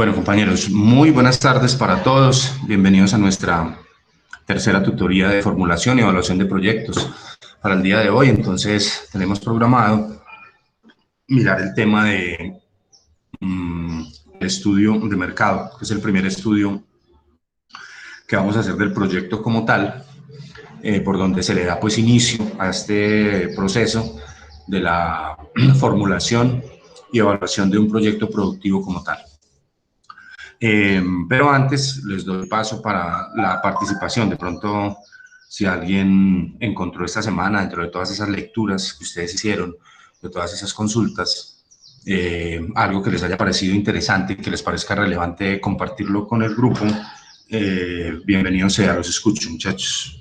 Bueno, compañeros, muy buenas tardes para todos. Bienvenidos a nuestra tercera tutoría de formulación y evaluación de proyectos para el día de hoy. Entonces, tenemos programado mirar el tema de estudio de mercado, que es el primer estudio que vamos a hacer del proyecto como tal, por donde se le da pues inicio a este proceso de la formulación y evaluación de un proyecto productivo como tal. Pero antes les doy paso para la participación. De pronto, si alguien encontró esta semana, dentro de todas esas lecturas que ustedes hicieron, de todas esas consultas, algo que les haya parecido interesante, que les parezca relevante compartirlo con el grupo, bienvenido sea, los escucho, muchachos.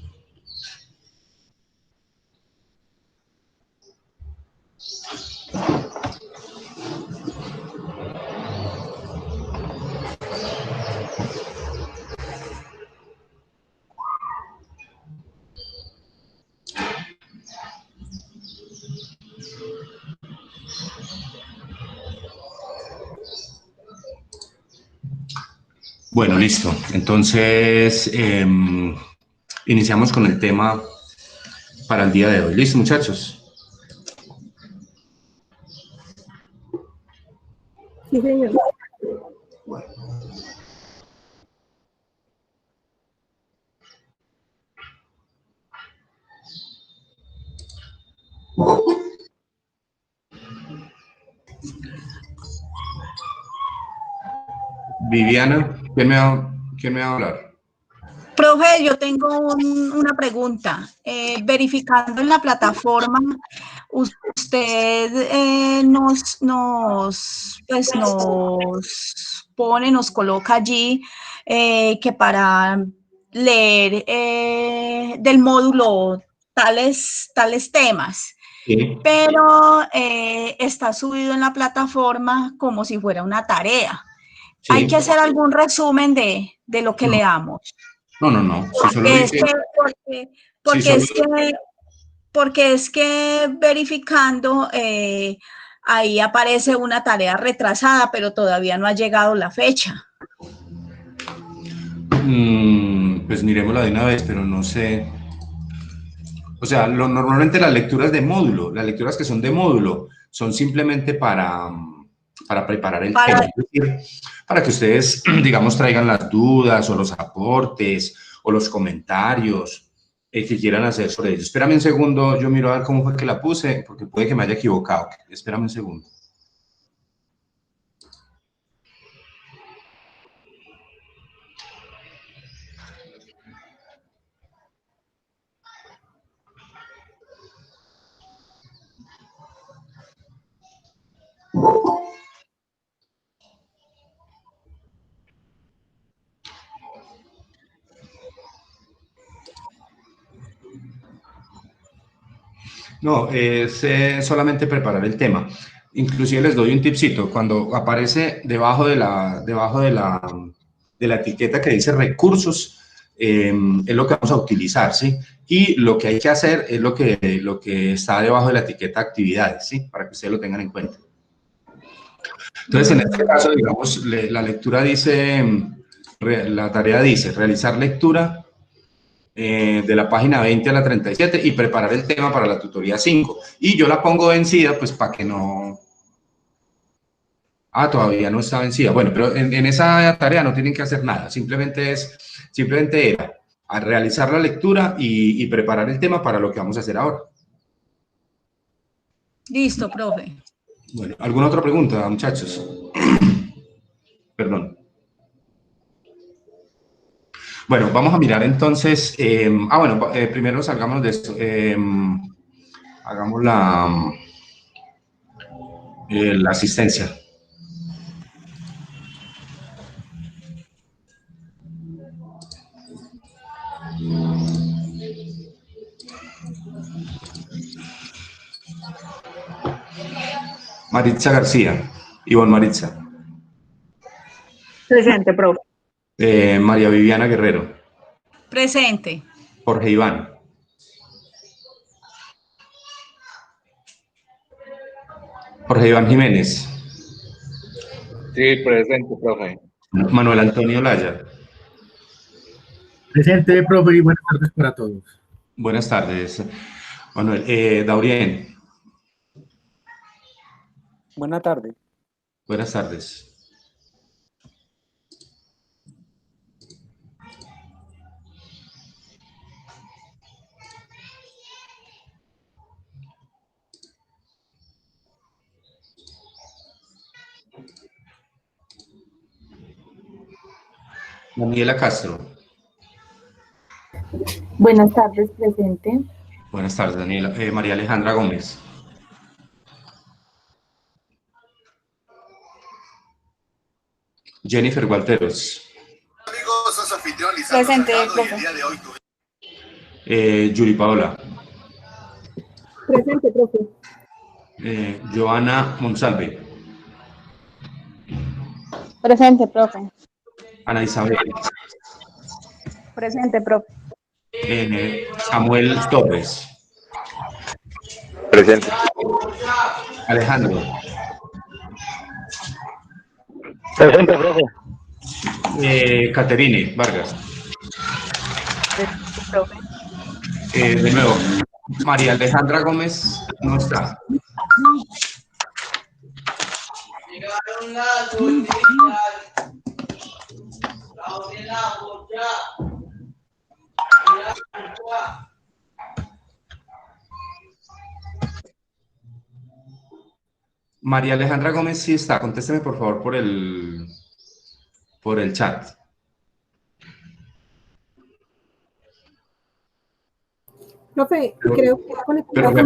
Bueno, listo. Entonces, iniciamos con el tema para el día de hoy. ¿Listo, muchachos? Sí, señor. Viviana, ¿quién me va a hablar? Profe, yo tengo una pregunta. Verificando en la plataforma, usted pues nos coloca allí que para leer del módulo tales temas, Sí. pero está subido en la plataforma como si fuera una tarea. Sí. ¿Hay que hacer algún resumen de lo que leamos? No. Si solo Porque es dice, que, si porque solo, es que, porque es que verificando, ahí aparece una tarea retrasada, pero todavía no ha llegado la fecha. pues miremosla de una vez, pero no sé. O sea, normalmente las lecturas de módulo, las lecturas que son de módulo, son simplemente para preparar el tema, es decir, para que ustedes, digamos, traigan las dudas o los aportes o los comentarios que quieran hacer sobre ello. Espérame un segundo, yo miro a ver cómo fue que la puse, porque puede que me haya equivocado. Espérame un segundo. No, es solamente preparar el tema. Inclusive les doy un tipcito. Cuando aparece debajo de la etiqueta que dice recursos, es lo que vamos a utilizar, ¿sí? Y lo que hay que hacer es lo que está debajo de la etiqueta actividades, ¿sí? Para que ustedes lo tengan en cuenta. Entonces, en este caso, digamos, la lectura dice, la tarea dice realizar lectura de la página 20 a la 37 y preparar el tema para la tutoría 5. Y yo la pongo vencida, pues para que no... Ah, todavía no está vencida. Bueno, pero en esa tarea no tienen que hacer nada. Simplemente era a realizar la lectura y preparar el tema para lo que vamos a hacer ahora. Listo, profe. Bueno, ¿alguna otra pregunta, muchachos? Perdón. Bueno, vamos a mirar entonces... primero salgamos de esto. Hagamos la asistencia. Maritza García. Ivonne Maritza. Presente, profe. María Viviana Guerrero. Presente. Jorge Iván. Jorge Iván Jiménez. Sí, presente, profe. Manuel Antonio Laya. Presente, profe, y buenas tardes para todos. Buenas tardes, Manuel. Daurien. Buenas tardes. Buenas tardes. Daniela Castro. Buenas tardes, presente. Buenas tardes, Daniela. María Alejandra Gómez. Jennifer Gualteros. Presente, profe. Yuri Paola. Presente, profe. Joana Monsalve. Presente, profe. Ana Isabel. Presente, profe. Samuel Torres. Presente. Alejandro. Presente, profe. Caterine Vargas. Presente, profe. De nuevo, María Alejandra Gómez no está. María Alejandra Gómez sí está. Contésteme por favor por el chat. Profe, creo que Pero me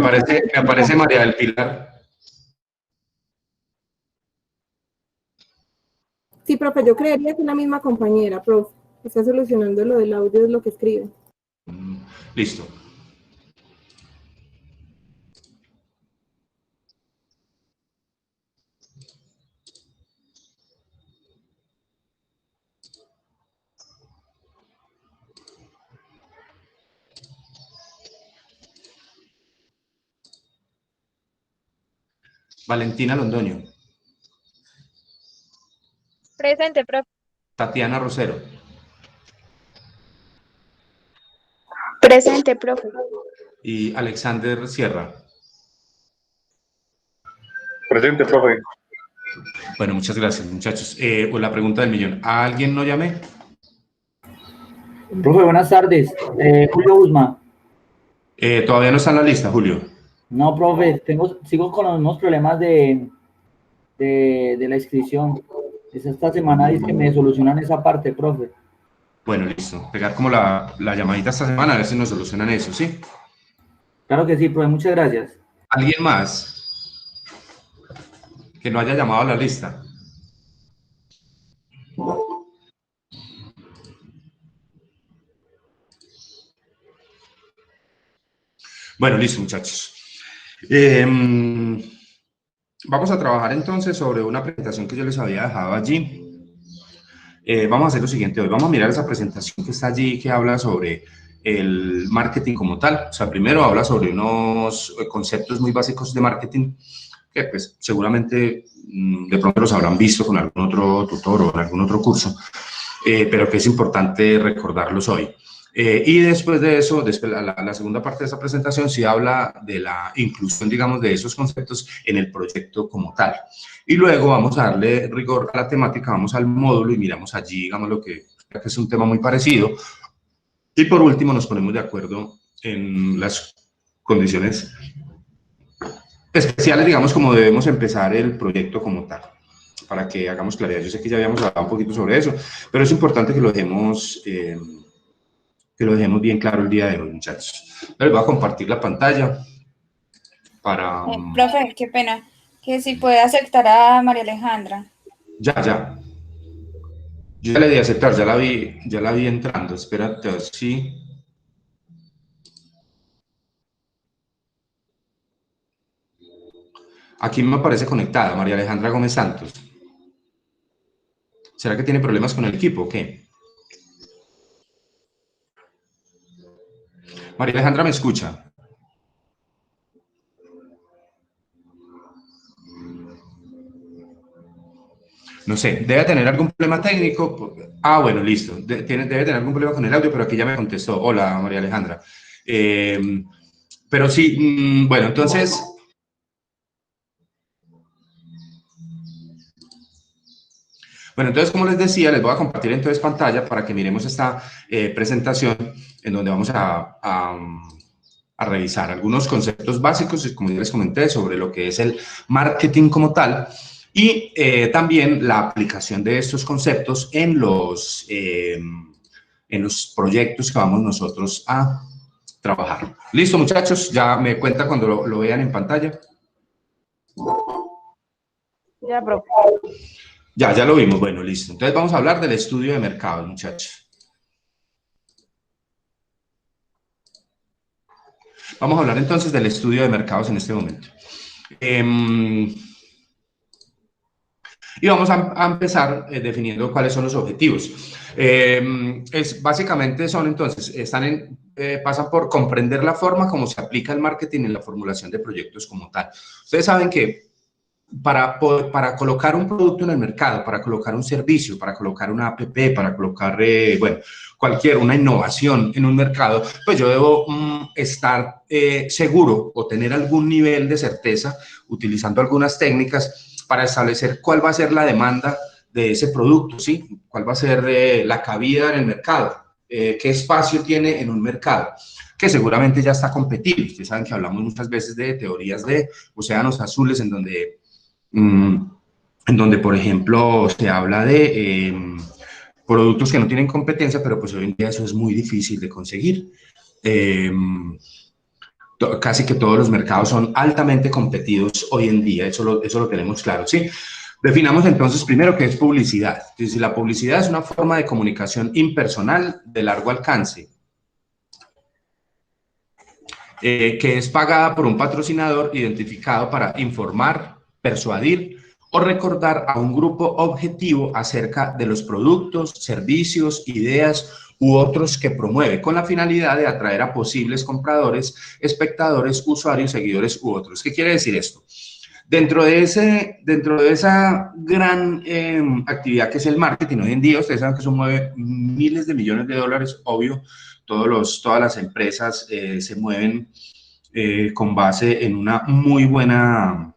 aparece María del Pilar. Sí, profe, yo creería que es la misma compañera, profe. Está solucionando lo del audio, es lo que escribe. Listo. Valentina Londoño. Presente, profe. Tatiana Rosero. Presente, profe. Y Alexander Sierra. Presente, profe. Bueno, muchas gracias, muchachos. Pues la pregunta del millón. ¿A alguien no llamé? Profe, buenas tardes. Julio Guzmán. Todavía no está en la lista, Julio. No, profe, sigo con los mismos problemas de la inscripción. Esta semana dice que me solucionan esa parte, profe. Bueno, listo. Pegar como la llamadita esta semana a ver si nos solucionan eso, ¿sí? Claro que sí, profe, muchas gracias. ¿Alguien más que no haya llamado a la lista? Bueno, listo, muchachos. Vamos a trabajar entonces sobre una presentación que yo les había dejado allí. Vamos a hacer lo siguiente hoy. Vamos a mirar esa presentación que está allí, que habla sobre el marketing como tal. O sea, primero habla sobre unos conceptos muy básicos de marketing que pues seguramente de pronto los habrán visto con algún otro tutor o en algún otro curso, pero que es importante recordarlos hoy. Y después de eso, después la segunda parte de esa presentación sí habla de la inclusión, digamos, de esos conceptos en el proyecto como tal. Y luego vamos a darle rigor a la temática, vamos al módulo y miramos allí, digamos, lo que es un tema muy parecido. Y por último nos ponemos de acuerdo en las condiciones especiales, digamos, como debemos empezar el proyecto como tal, para que hagamos claridad. Yo sé que ya habíamos hablado un poquito sobre eso, pero es importante que lo dejemos bien claro el día de hoy, muchachos. Les voy a compartir la pantalla para... Profe, qué pena. Que si puede aceptar a María Alejandra. Ya. Yo ya le di a aceptar, ya la vi entrando. Espérate, sí. Aquí me aparece conectada María Alejandra Gómez Santos. ¿Será que tiene problemas con el equipo o qué? María Alejandra, ¿me escucha? No sé, debe tener algún problema técnico. Ah, bueno, listo. Debe tener algún problema con el audio, pero aquí ya me contestó. Hola, María Alejandra. Pero sí, bueno, entonces... Bueno, entonces, como les decía, les voy a compartir entonces pantalla para que miremos esta presentación en donde vamos a revisar algunos conceptos básicos, como ya les comenté, sobre lo que es el marketing como tal y también la aplicación de estos conceptos en los proyectos que vamos nosotros a trabajar. Listo, muchachos, ya me cuenta cuando lo vean en pantalla. Ya, profe. Ya lo vimos, bueno, listo. Entonces vamos a hablar del estudio de mercado, muchachos. Vamos a hablar entonces del estudio de mercados en este momento. Y vamos a empezar definiendo cuáles son los objetivos. Básicamente son entonces, pasan por comprender la forma como se aplica el marketing en la formulación de proyectos como tal. Ustedes saben que para colocar un producto en el mercado, para colocar un servicio, para colocar una app, para colocar, bueno, una innovación en un mercado, pues yo debo estar seguro o tener algún nivel de certeza utilizando algunas técnicas para establecer cuál va a ser la demanda de ese producto, ¿sí? Cuál va a ser la cabida en el mercado, qué espacio tiene en un mercado, que seguramente ya está competido. Ustedes saben que hablamos muchas veces de teorías de océanos azules en donde, por ejemplo, se habla de productos que no tienen competencia, pero pues hoy en día eso es muy difícil de conseguir. Casi que todos los mercados son altamente competidos hoy en día, eso lo tenemos claro, ¿sí? Definamos entonces primero qué es publicidad. Entonces, la publicidad es una forma de comunicación impersonal de largo alcance, que es pagada por un patrocinador identificado para informar, persuadir o recordar a un grupo objetivo acerca de los productos, servicios, ideas u otros que promueve, con la finalidad de atraer a posibles compradores, espectadores, usuarios, seguidores u otros. ¿Qué quiere decir esto? Dentro de esa gran actividad que es el marketing, hoy en día ustedes saben que eso mueve miles de millones de dólares, obvio, todas las empresas se mueven con base en una muy buena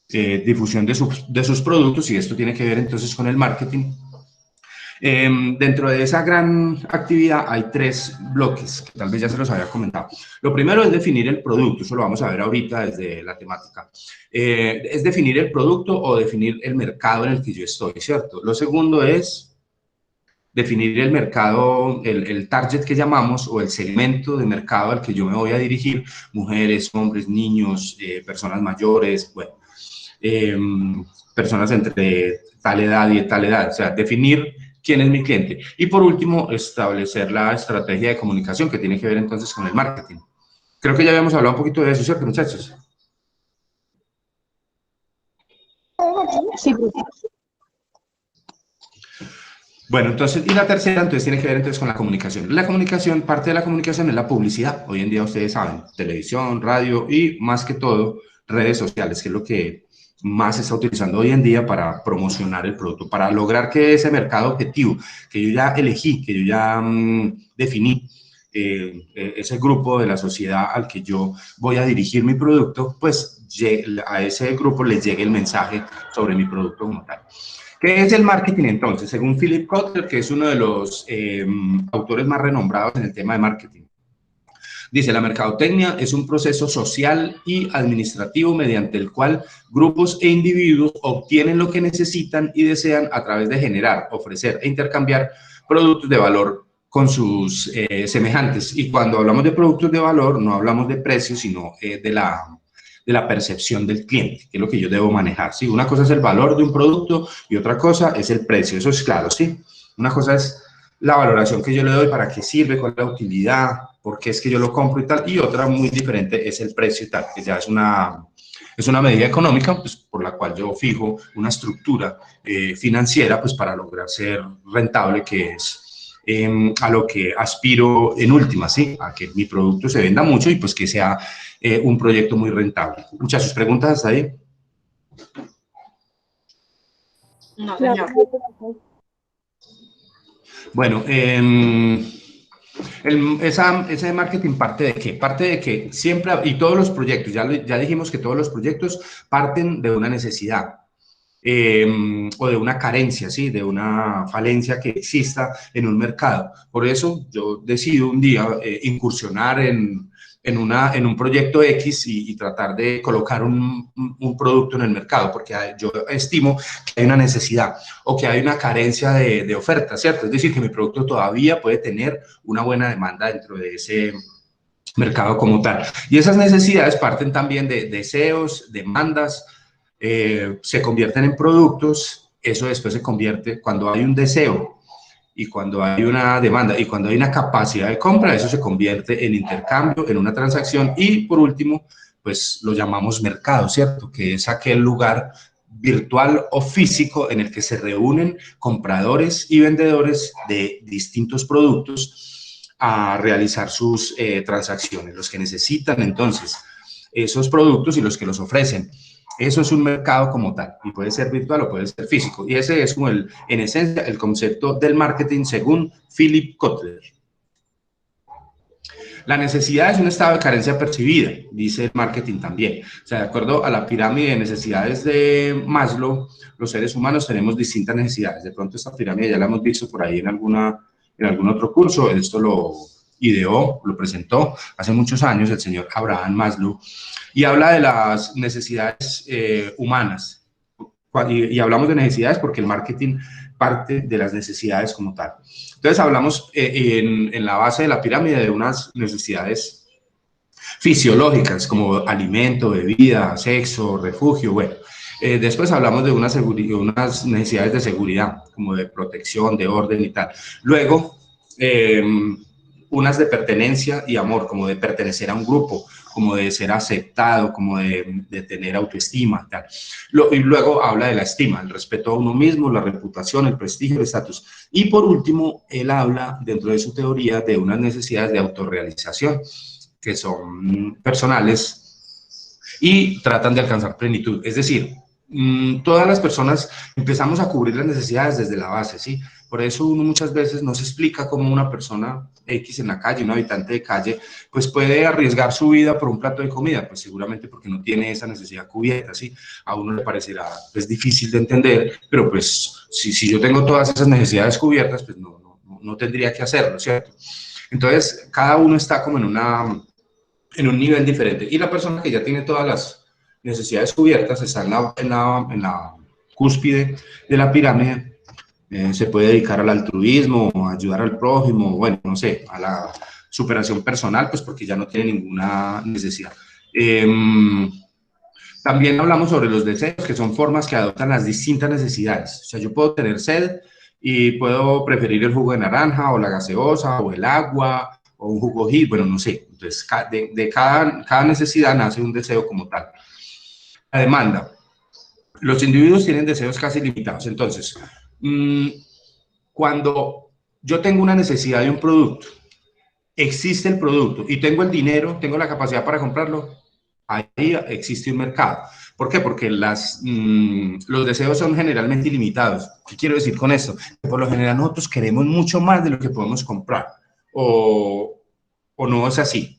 difusión de sus productos, y esto tiene que ver entonces con el marketing. Dentro de esa gran actividad hay tres bloques, que tal vez ya se los había comentado. Lo primero es definir el producto, eso lo vamos a ver ahorita desde la temática. Es definir el producto o definir el mercado en el que yo estoy, ¿cierto? Lo segundo es definir el mercado, el target que llamamos, o el segmento de mercado al que yo me voy a dirigir: mujeres, hombres, niños, personas mayores, bueno, personas entre tal edad y tal edad, o sea, definir quién es mi cliente. Y por último, establecer la estrategia de comunicación, que tiene que ver entonces con el marketing. Creo que ya habíamos hablado un poquito de eso, ¿cierto, muchachos? Sí, Bueno, entonces, y la tercera, entonces, tiene que ver entonces con la comunicación. La comunicación, parte de la comunicación es la publicidad. Hoy en día ustedes saben, televisión, radio y más que todo, redes sociales, que es lo que más se está utilizando hoy en día para promocionar el producto, para lograr que ese mercado objetivo que yo ya elegí, que yo ya definí, ese grupo de la sociedad al que yo voy a dirigir mi producto, pues a ese grupo les llegue el mensaje sobre mi producto como tal. ¿Qué es el marketing entonces? Según Philip Kotler, que es uno de los autores más renombrados en el tema de marketing, dice: la mercadotecnia es un proceso social y administrativo mediante el cual grupos e individuos obtienen lo que necesitan y desean a través de generar, ofrecer e intercambiar productos de valor con sus semejantes. Y cuando hablamos de productos de valor, no hablamos de precios, sino de la percepción del cliente, que es lo que yo debo manejar, ¿sí? Una cosa es el valor de un producto y otra cosa es el precio, eso es claro, ¿sí? Una cosa es la valoración que yo le doy, para qué sirve, cuál es la utilidad, por qué es que yo lo compro y tal, y otra muy diferente es el precio y tal, que ya es una medida económica, pues, por la cual yo fijo una estructura financiera, pues, para lograr ser rentable, que es a lo que aspiro en última, ¿sí? A que mi producto se venda mucho y pues que sea un proyecto muy rentable. Muchas preguntas hasta ahí. No, Claro, señor. profe. Bueno, ese marketing parte de qué? Parte de que siempre, y todos los proyectos, ya dijimos que todos los proyectos parten de una necesidad. O de una carencia, ¿sí? De una falencia que exista en un mercado. Por eso yo decido un día incursionar en un proyecto X y tratar de colocar un producto en el mercado, porque yo estimo que hay una necesidad o que hay una carencia de oferta, ¿cierto? Es decir, que mi producto todavía puede tener una buena demanda dentro de ese mercado como tal. Y esas necesidades parten también de deseos, demandas, se convierten en productos, eso después se convierte, cuando hay un deseo y cuando hay una demanda y cuando hay una capacidad de compra, eso se convierte en intercambio, en una transacción y por último, pues lo llamamos mercado, ¿cierto? Que es aquel lugar virtual o físico en el que se reúnen compradores y vendedores de distintos productos a realizar sus transacciones, los que necesitan entonces esos productos y los que los ofrecen. Eso es un mercado como tal, y puede ser virtual o puede ser físico. Y ese es como en esencia el concepto del marketing según Philip Kotler. La necesidad es un estado de carencia percibida, dice el marketing también. O sea, de acuerdo a la pirámide de necesidades de Maslow, los seres humanos tenemos distintas necesidades. De pronto esta pirámide ya la hemos visto por ahí en algún otro curso. Esto lo ideó, lo presentó hace muchos años el señor Abraham Maslow, y habla de las necesidades humanas. Y hablamos de necesidades porque el marketing parte de las necesidades como tal. Entonces hablamos en la base de la pirámide de unas necesidades fisiológicas como alimento, bebida, sexo, refugio, bueno. Después hablamos de unas necesidades de seguridad, como de protección, de orden y tal. Luego, unas de pertenencia y amor, como de pertenecer a un grupo, como de ser aceptado, como de tener autoestima, tal. Y luego habla de la estima, el respeto a uno mismo, la reputación, el prestigio, el estatus. Y por último, él habla dentro de su teoría de unas necesidades de autorrealización, que son personales y tratan de alcanzar plenitud. Es decir, todas las personas empezamos a cubrir las necesidades desde la base, ¿sí? Por eso uno muchas veces no se explica cómo una persona X en la calle, un habitante de calle, pues puede arriesgar su vida por un plato de comida, pues seguramente porque no tiene esa necesidad cubierta, ¿sí? A uno le parecerá pues difícil de entender, pero pues si yo tengo todas esas necesidades cubiertas, pues no tendría que hacerlo, ¿cierto? Entonces, cada uno está como en un nivel diferente. Y la persona que ya tiene todas las necesidades cubiertas está en la cúspide de la pirámide. Se puede dedicar al altruismo, a ayudar al prójimo, bueno, no sé, a la superación personal, pues porque ya no tiene ninguna necesidad. También hablamos sobre los deseos, que son formas que adoptan las distintas necesidades. O sea, yo puedo tener sed y puedo preferir el jugo de naranja o la gaseosa o el agua o un jugo hit, bueno, no sé. Entonces, de cada necesidad nace un deseo como tal. La demanda. Los individuos tienen deseos casi limitados. Entonces, cuando yo tengo una necesidad de un producto, existe el producto y tengo el dinero, tengo la capacidad para comprarlo, ahí existe un mercado. ¿Por qué? Porque los deseos son generalmente ilimitados. ¿Qué quiero decir con esto? Que por lo general nosotros queremos mucho más de lo que podemos comprar. O no es así.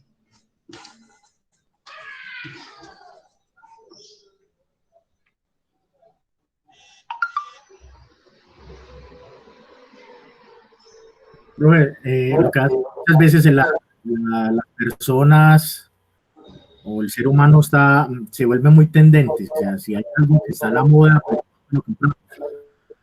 Profe, lo que hace muchas veces las personas o el ser humano se vuelve muy tendente. O sea, si hay algo que está a la moda, pues lo compramos.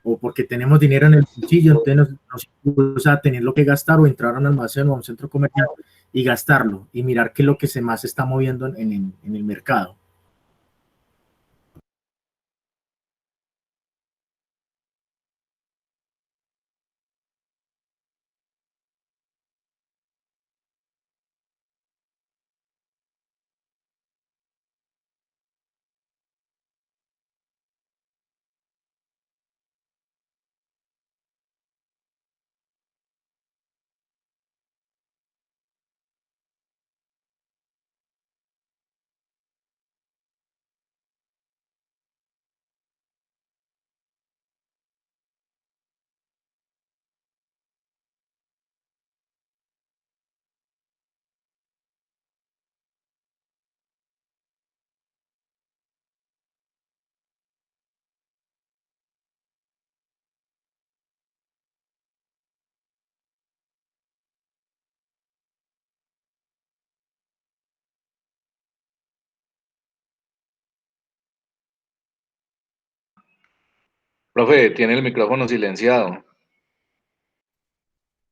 O porque tenemos dinero en el bolsillo, entonces nos impulsa a tenerlo que gastar o entrar a un almacén o a un centro comercial y gastarlo y mirar qué es lo que se más está moviendo en el mercado. Profe, tiene el micrófono silenciado.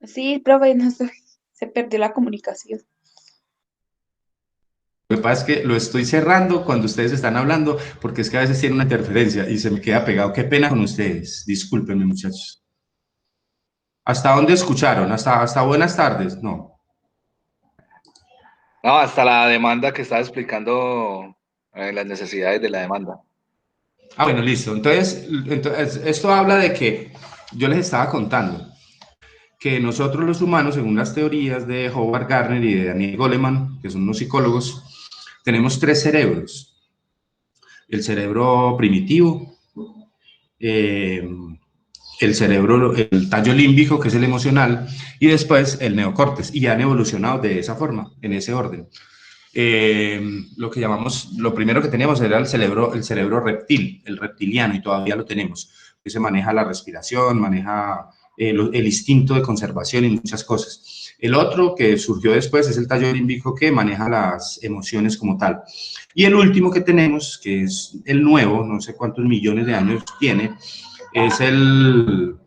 Sí, profe, no sé, se perdió la comunicación. Lo que pasa es que lo estoy cerrando cuando ustedes están hablando, porque es que a veces tiene una interferencia y se me queda pegado. Qué pena con ustedes. Discúlpenme, muchachos. ¿Hasta dónde escucharon? ¿Hasta buenas tardes? No. No, hasta la demanda que estaba explicando, las necesidades de la demanda. Ah, bueno, listo. Entonces, esto habla de que yo les estaba contando que nosotros los humanos, según las teorías de Howard Gardner y de Daniel Goleman, que son unos psicólogos, tenemos 3 cerebros. El cerebro primitivo, el cerebro, el tallo límbico, que es el emocional, y después el neocórtex, y han evolucionado de esa forma, en ese orden. Lo que llamamos, lo primero que teníamos era el cerebro reptil, el reptiliano, y todavía lo tenemos, que se maneja la respiración, maneja el instinto de conservación y muchas cosas. El otro que surgió después es el tallo límbico, que maneja las emociones como tal. Y el último que tenemos, que es el nuevo, no sé cuántos millones de años tiene, es el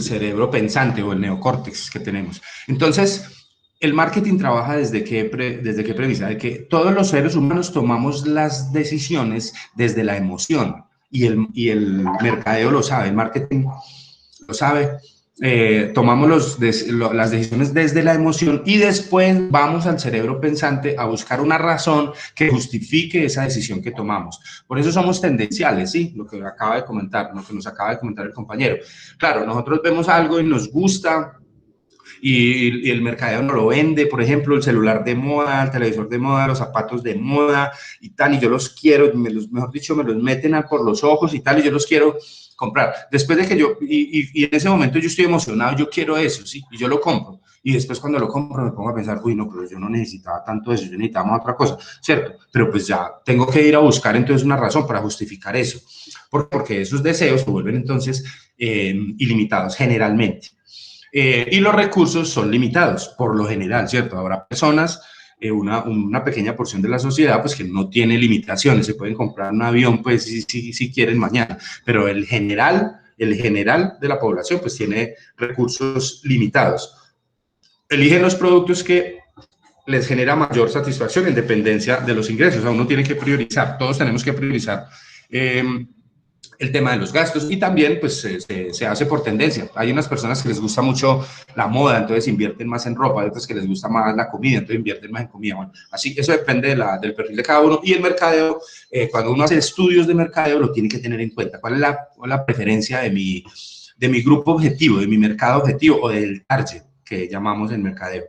cerebro pensante o el neocórtex que tenemos. Entonces, el marketing trabaja desde qué premisa, de que todos los seres humanos tomamos las decisiones desde la emoción, y el mercadeo lo sabe, el marketing lo sabe. Tomamos las decisiones desde la emoción y después vamos al cerebro pensante a buscar una razón que justifique esa decisión que tomamos. Por eso somos tendenciales, ¿sí? Lo que acaba de comentar, lo que nos acaba de comentar el compañero. Claro, nosotros vemos algo y nos gusta, y el mercadeo no lo vende, por ejemplo, el celular de moda, el televisor de moda, los zapatos de moda y tal, y yo los quiero, mejor dicho, me los meten por los ojos y tal, y yo los quiero comprar. Después de que y en ese momento yo estoy emocionado, yo quiero eso, ¿sí? Y yo lo compro. Y después cuando lo compro me pongo a pensar, uy, no, pero yo no necesitaba tanto eso, yo necesitaba otra cosa, ¿cierto? Pero pues ya tengo que ir a buscar entonces una razón para justificar eso, porque esos deseos se vuelven entonces ilimitados generalmente. Y los recursos son limitados, por lo general, ¿cierto? Habrá personas, una pequeña porción de la sociedad, pues que no tiene limitaciones, se pueden comprar un avión, pues si quieren mañana, pero el general de la población, pues tiene recursos limitados. Eligen los productos que les genera mayor satisfacción en dependencia de los ingresos. O sea, uno tiene que priorizar, todos tenemos que priorizar el tema de los gastos, y también pues se hace por tendencia. Hay unas personas que les gusta mucho la moda, entonces invierten más en ropa, hay otras que les gusta más la comida, entonces invierten más en comida. Bueno, así, eso depende del perfil de cada uno, y el mercadeo, cuando uno hace estudios de mercadeo, lo tiene que tener en cuenta. ¿Cuál es la preferencia de mi grupo objetivo, de mi mercado objetivo, o del target que llamamos en mercadeo?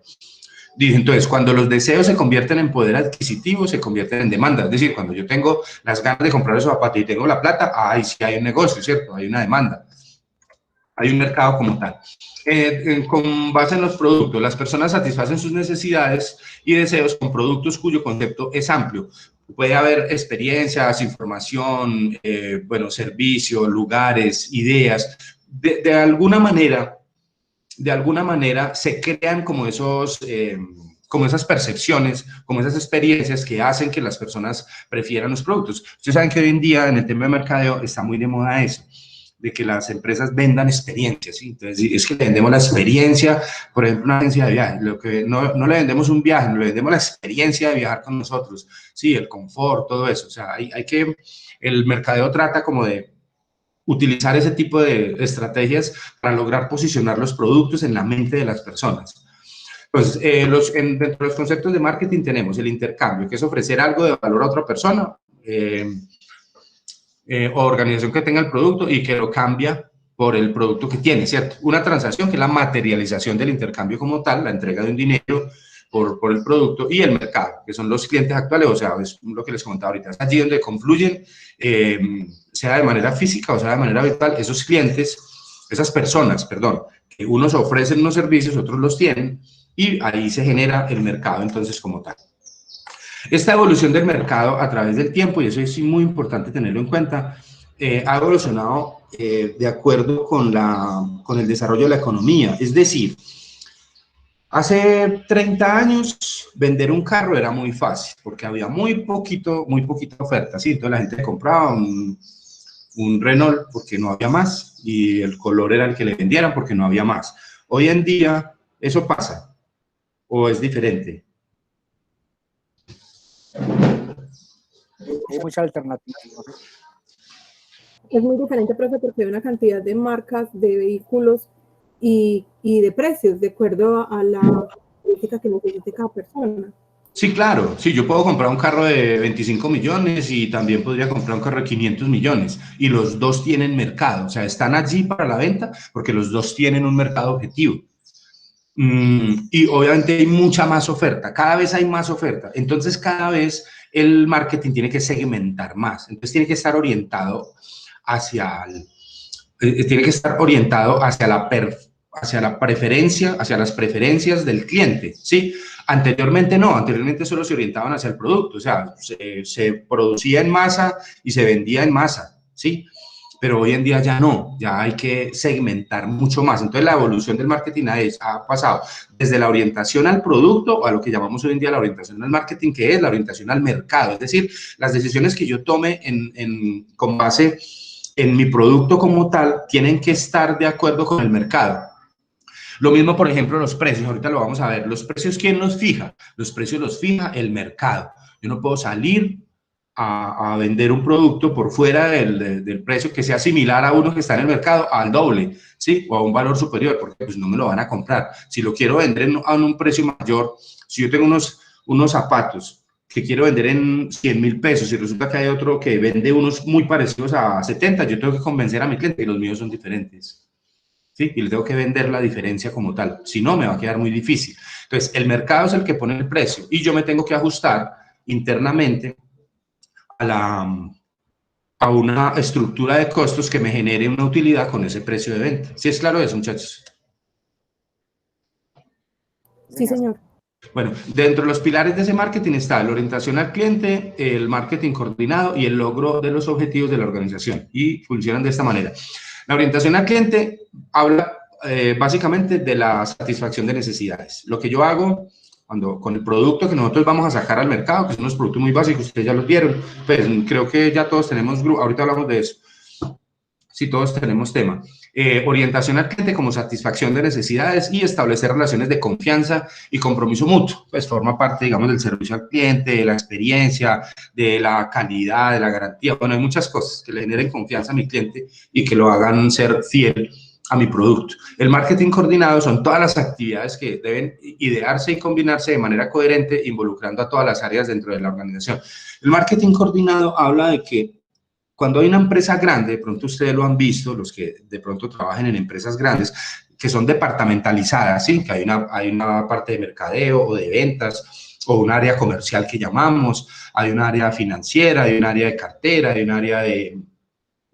Dice, entonces, cuando los deseos se convierten en poder adquisitivo, se convierten en demanda. Es decir, cuando yo tengo las ganas de comprar esos zapatos y tengo la plata, ahí sí hay un negocio, ¿cierto? Hay una demanda. Hay un mercado como tal. Con base en los productos, las personas satisfacen sus necesidades y deseos con productos cuyo concepto es amplio. Puede haber experiencias, información, bueno, servicios, lugares, ideas. De alguna manera se crean como esas percepciones, como esas experiencias que hacen que las personas prefieran los productos. Ustedes saben que hoy en día en el tema de mercadeo está muy de moda eso, de que las empresas vendan experiencias, ¿sí? Entonces, es que le vendemos la experiencia, por ejemplo, una agencia de viajes, no le vendemos un viaje, no le vendemos la experiencia de viajar con nosotros, sí, el confort, todo eso. O sea, el mercadeo trata como de utilizar ese tipo de estrategias para lograr posicionar los productos en la mente de las personas. Pues dentro de los conceptos de marketing tenemos el intercambio, que es ofrecer algo de valor a otra persona o organización que tenga el producto y que lo cambia por el producto que tiene, ¿cierto? Una transacción, que es la materialización del intercambio como tal, la entrega de un dinero por el producto, y el mercado, que son los clientes actuales, o sea, es lo que les comentaba ahorita, es allí donde confluyen, sea de manera física o sea de manera virtual, esos clientes, esas personas, perdón, que unos ofrecen unos servicios, otros los tienen, y ahí se genera el mercado entonces como tal. Esta evolución del mercado a través del tiempo, y eso es muy importante tenerlo en cuenta, ha evolucionado de acuerdo con el desarrollo de la economía. Es decir, Hace 30 años vender un carro era muy fácil porque había muy poquita oferta, ¿sí? Entonces la gente compraba un Renault porque no había más y el color era el que le vendieran porque no había más. Hoy en día, ¿eso pasa o es diferente? Hay muchas alternativas, ¿no? Es muy diferente, profe, porque hay una cantidad de marcas, de vehículos y de precios, de acuerdo a la política que necesite cada persona. Sí, claro. Sí, yo puedo comprar un carro de 25 millones y también podría comprar un carro de 500 millones. Y los dos tienen mercado. O sea, están allí para la venta porque los dos tienen un mercado objetivo. Y obviamente hay mucha más oferta. Cada vez hay más oferta. Entonces, cada vez el marketing tiene que segmentar más. Entonces, tiene que estar orientado hacia hacia la preferencia, hacia las preferencias del cliente, ¿sí? Anteriormente no, anteriormente solo se orientaban hacia el producto, o sea, se producía en masa y se vendía en masa, ¿sí? Pero hoy en día ya no, ya hay que segmentar mucho más. Entonces la evolución del marketing ha pasado desde la orientación al producto a lo que llamamos hoy en día la orientación al marketing, que es la orientación al mercado, es decir, las decisiones que yo tome con base en mi producto como tal tienen que estar de acuerdo con el mercado. Lo mismo, por ejemplo, los precios. Ahorita lo vamos a ver. ¿Los precios quién los fija? Los precios los fija el mercado. Yo no puedo salir a vender un producto por fuera del precio que sea similar a uno que está en el mercado al doble, ¿sí? O a un valor superior, porque pues no me lo van a comprar. Si lo quiero vender a un precio mayor, si yo tengo unos zapatos que quiero vender en 100.000 pesos y resulta que hay otro que vende unos muy parecidos a 70, yo tengo que convencer a mi cliente que los míos son diferentes. ¿Sí? Y le tengo que vender la diferencia como tal. Si no, me va a quedar muy difícil. Entonces, el mercado es el que pone el precio y yo me tengo que ajustar internamente a una estructura de costos que me genere una utilidad con ese precio de venta. ¿Sí es claro eso, muchachos? Sí, señor. Bueno, dentro de los pilares de ese marketing está la orientación al cliente, el marketing coordinado y el logro de los objetivos de la organización. Y funcionan de esta manera. La orientación al cliente habla básicamente de la satisfacción de necesidades. Lo que yo hago con el producto que nosotros vamos a sacar al mercado, que son unos productos muy básicos, ustedes ya los vieron, pues creo que ya todos tenemos, ahorita hablamos de eso. Sí, todos tenemos tema. Orientación al cliente como satisfacción de necesidades y establecer relaciones de confianza y compromiso mutuo. Pues forma parte, digamos, del servicio al cliente, de la experiencia, de la calidad, de la garantía. Bueno, hay muchas cosas que le generen confianza a mi cliente y que lo hagan ser fiel a mi producto. El marketing coordinado son todas las actividades que deben idearse y combinarse de manera coherente, involucrando a todas las áreas dentro de la organización. El marketing coordinado habla de que cuando hay una empresa grande, de pronto ustedes lo han visto, los que de pronto trabajan en empresas grandes, que son departamentalizadas, ¿sí? Que hay una parte de mercadeo o de ventas, o un área comercial que llamamos, hay un área financiera, hay un área de cartera, hay un área de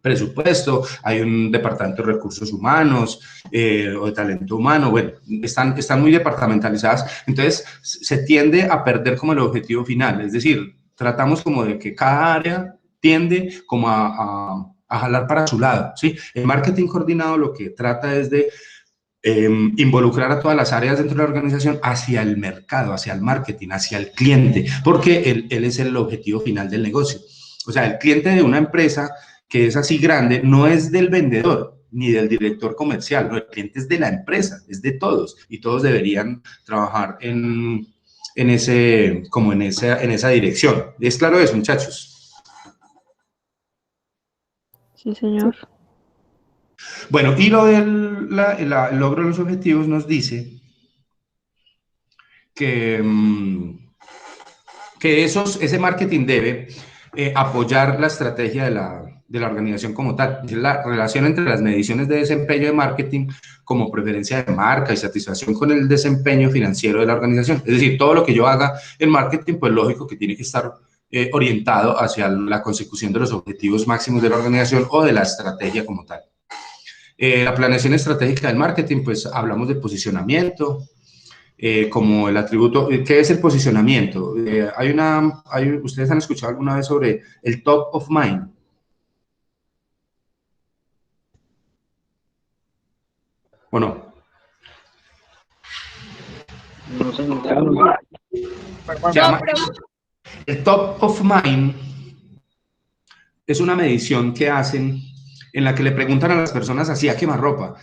presupuesto, hay un departamento de recursos humanos o de talento humano, bueno, están muy departamentalizadas, entonces se tiende a perder como el objetivo final, es decir, tratamos como de que cada área tiende como a jalar para su lado, ¿sí? El marketing coordinado lo que trata es de involucrar a todas las áreas dentro de la organización hacia el mercado, hacia el marketing, hacia el cliente, porque él es el objetivo final del negocio. O sea, el cliente de una empresa que es así grande no es del vendedor ni del director comercial, no, el cliente es de la empresa, es de todos y todos deberían trabajar en esa dirección. ¿Es claro eso, muchachos? Sí, señor. Bueno, y lo del el logro de los objetivos nos dice que ese marketing debe apoyar la estrategia de la organización como tal. Es la relación entre las mediciones de desempeño de marketing como preferencia de marca y satisfacción con el desempeño financiero de la organización. Es decir, todo lo que yo haga en marketing, pues lógico que tiene que estar orientado hacia la consecución de los objetivos máximos de la organización o de la estrategia como tal. La planeación estratégica del marketing, pues hablamos de posicionamiento, como el atributo. ¿Qué es el posicionamiento? ¿Ustedes han escuchado alguna vez sobre el top of mind? ¿O no? Se llama, pero el Top of Mind es una medición que hacen en la que le preguntan a las personas así a quemarropa,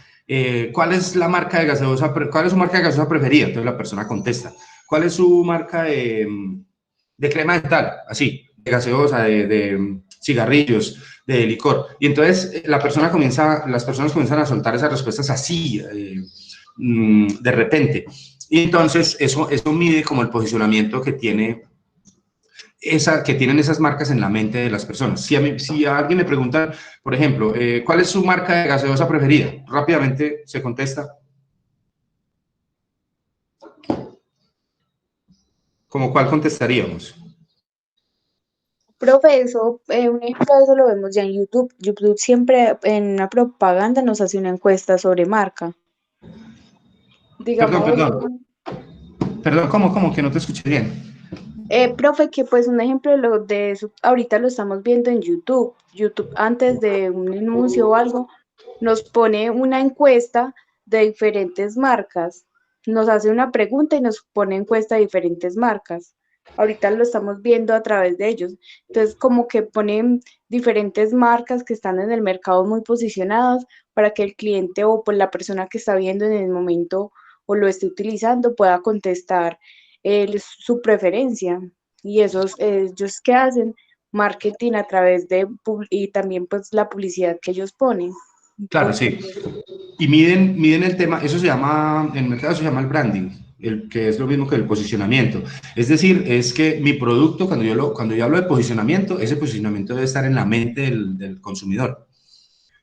¿cuál es la marca de gaseosa, cuál es su marca de gaseosa preferida? Entonces la persona contesta, ¿cuál es su marca de crema dental? Así, de gaseosa, de cigarrillos, de licor. Y entonces las personas comienzan a soltar esas respuestas así, de repente. Y entonces eso mide como el posicionamiento que tienen esas marcas en la mente de las personas. Si a alguien le preguntan, por ejemplo, ¿cuál es su marca de gaseosa preferida? Rápidamente se contesta. ¿Cómo cuál contestaríamos? Profe, eso, un ejemplo de eso lo vemos ya en YouTube. YouTube siempre en una propaganda nos hace una encuesta sobre marca. Perdón, Digamos, perdón. Perdón, ¿cómo? Que no te escuché bien. profe, que pues un ejemplo de lo de eso, ahorita lo estamos viendo en YouTube. YouTube antes de un anuncio o algo, nos pone una encuesta de diferentes marcas. Nos hace una pregunta y nos pone encuesta de diferentes marcas. Ahorita lo estamos viendo a través de ellos. Entonces, como que ponen diferentes marcas que están en el mercado muy posicionadas para que el cliente o pues la persona que está viendo en el momento o lo esté utilizando pueda contestar su preferencia. Y esos, ellos que hacen marketing a través de, y también pues la publicidad que ellos ponen. Claro, sí. Y miden el tema, eso se llama, en el mercado se llama el branding, que es lo mismo que el posicionamiento. Es decir, es que mi producto, cuando yo hablo de posicionamiento, ese posicionamiento debe estar en la mente del consumidor.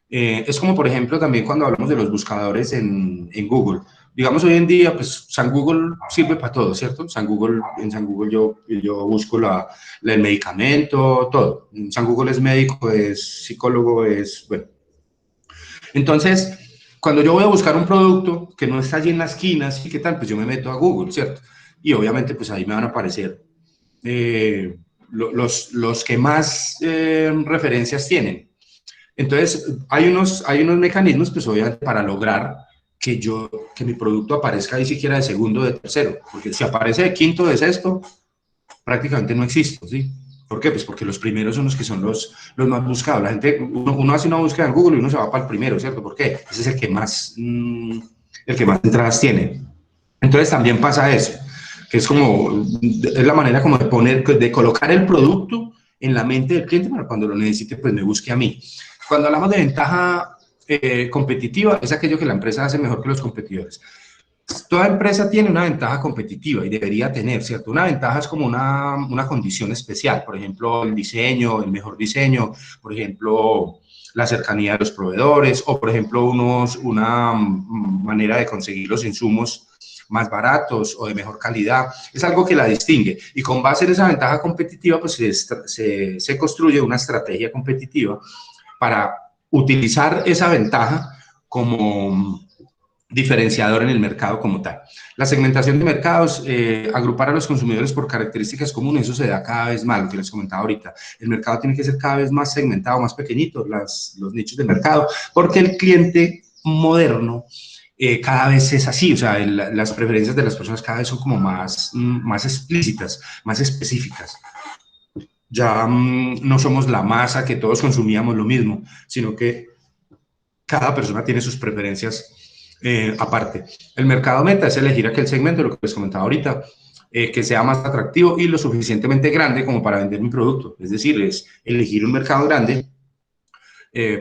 Es como, por ejemplo, también cuando hablamos de los buscadores en Google. Digamos, hoy en día, pues, San Google sirve para todo, ¿cierto? En San Google yo busco el medicamento, todo. San Google es médico, es psicólogo, bueno. Entonces, cuando yo voy a buscar un producto que no está allí en las esquinas y qué tal, pues yo me meto a Google, ¿cierto? Y obviamente, pues ahí me van a aparecer los que más referencias tienen. Entonces, hay unos mecanismos, pues obviamente, para lograr que mi producto aparezca ahí siquiera de segundo o de tercero, porque si aparece de quinto o de sexto, prácticamente no existe, ¿sí? ¿Por qué? Pues porque los primeros son los que son los más buscados. La gente, uno hace una búsqueda en Google y uno se va para el primero, ¿cierto? ¿Por qué? Ese es el que más entradas tiene. Entonces también pasa eso, que es la manera como de colocar el producto en la mente del cliente para cuando lo necesite, pues me busque a mí. Cuando hablamos de ventaja competitiva, es aquello que la empresa hace mejor que los competidores. Toda empresa tiene una ventaja competitiva y debería tener, ¿cierto? Una ventaja es como una condición especial, por ejemplo, el diseño, el mejor diseño, por ejemplo, la cercanía de los proveedores o, por ejemplo, una manera de conseguir los insumos más baratos o de mejor calidad. Es algo que la distingue y con base en esa ventaja competitiva, pues se construye una estrategia competitiva para utilizar esa ventaja como diferenciador en el mercado como tal. La segmentación de mercados, agrupar a los consumidores por características comunes, eso se da cada vez más, lo que les comentaba ahorita. El mercado tiene que ser cada vez más segmentado, más pequeñito, los nichos de mercado, porque el cliente moderno cada vez es así, o sea, las preferencias de las personas cada vez son como más explícitas, más específicas. Ya no somos la masa que todos consumíamos lo mismo, sino que cada persona tiene sus preferencias aparte. El mercado meta es elegir aquel segmento, lo que les comentaba ahorita, que sea más atractivo y lo suficientemente grande como para vender mi producto. Es decir, es elegir un mercado grande